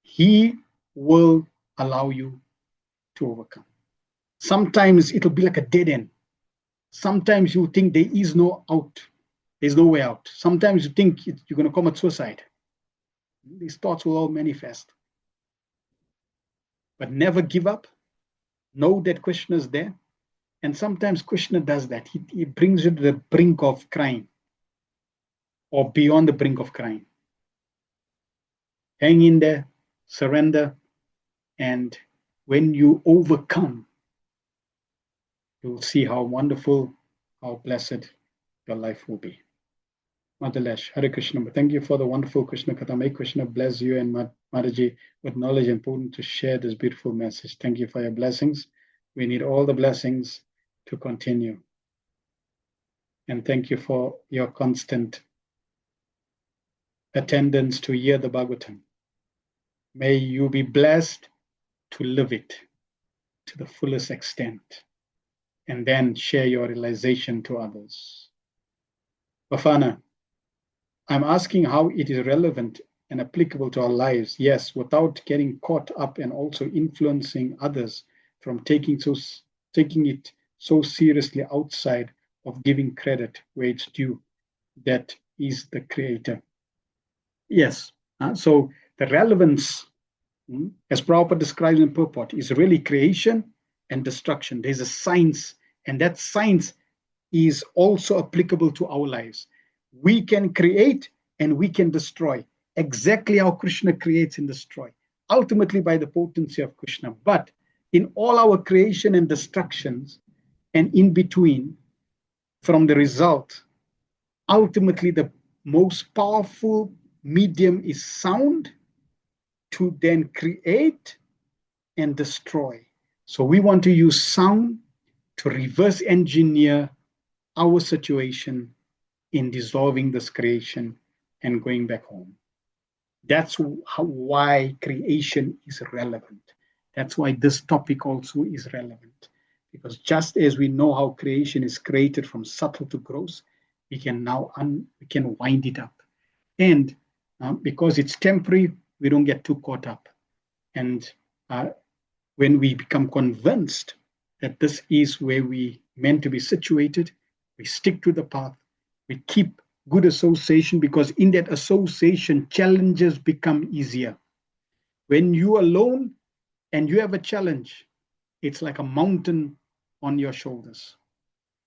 He will allow you to overcome. Sometimes it'll be like a dead end. Sometimes you think there is no out. There's no way out. Sometimes you think you're going to commit suicide. These thoughts will all manifest. But never give up. Know that Krishna is there. And sometimes Krishna does that. He brings you to the brink of crying or beyond the brink of crying. Hang in there, surrender, and when you overcome, you'll see how wonderful, how blessed your life will be. Madalesh, Hare Krishna. Thank you for the wonderful Krishna Katha. May Krishna bless you and Mataji with knowledge and potent to share this beautiful message. Thank you for your blessings. We need all the blessings to continue. And thank you for your constant attendance to hear the Bhagavatam. May you be blessed to live it to the fullest extent and then share your realization to others. Bafana, I'm asking how it is relevant and applicable to our lives. Yes, without getting caught up and also influencing others from taking it so seriously outside of giving credit where it's due. That is the creator. Yes, so the relevance, as Prabhupada describes in purport, is really creation and destruction. There's a science, and that science is also applicable to our lives. We can create and we can destroy, exactly how Krishna creates and destroys, ultimately by the potency of Krishna. But in all our creation and destructions and in between, from the result, ultimately the most powerful medium is sound to then create and destroy. So we want to use sound to reverse engineer our situation in dissolving this creation and going back home. That's why creation is relevant. That's why this topic also is relevant. Because just as we know how creation is created from subtle to gross, we can now we can wind it up. And because it's temporary, we don't get too caught up. And when we become convinced that this is where we meant to be situated, we stick to the path, we keep good association, because in that association, challenges become easier. When you're alone and you have a challenge, it's like a mountain on your shoulders.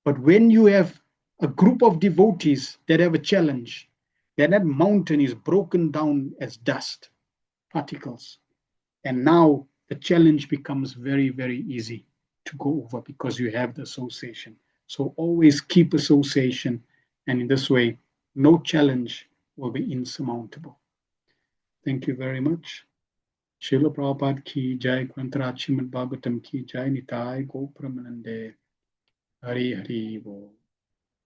But when you have a group of devotees that have a challenge, then that mountain is broken down as dust, particles. And now the challenge becomes very, very easy to go over because you have the association. So always keep association. And in this way, no challenge will be insurmountable. Thank you very much. Srila Prabhupada ki jai, Grantaraj Srimad Bhagavatam ki jai, Nitai Gopramanande, Hari Hari Bo.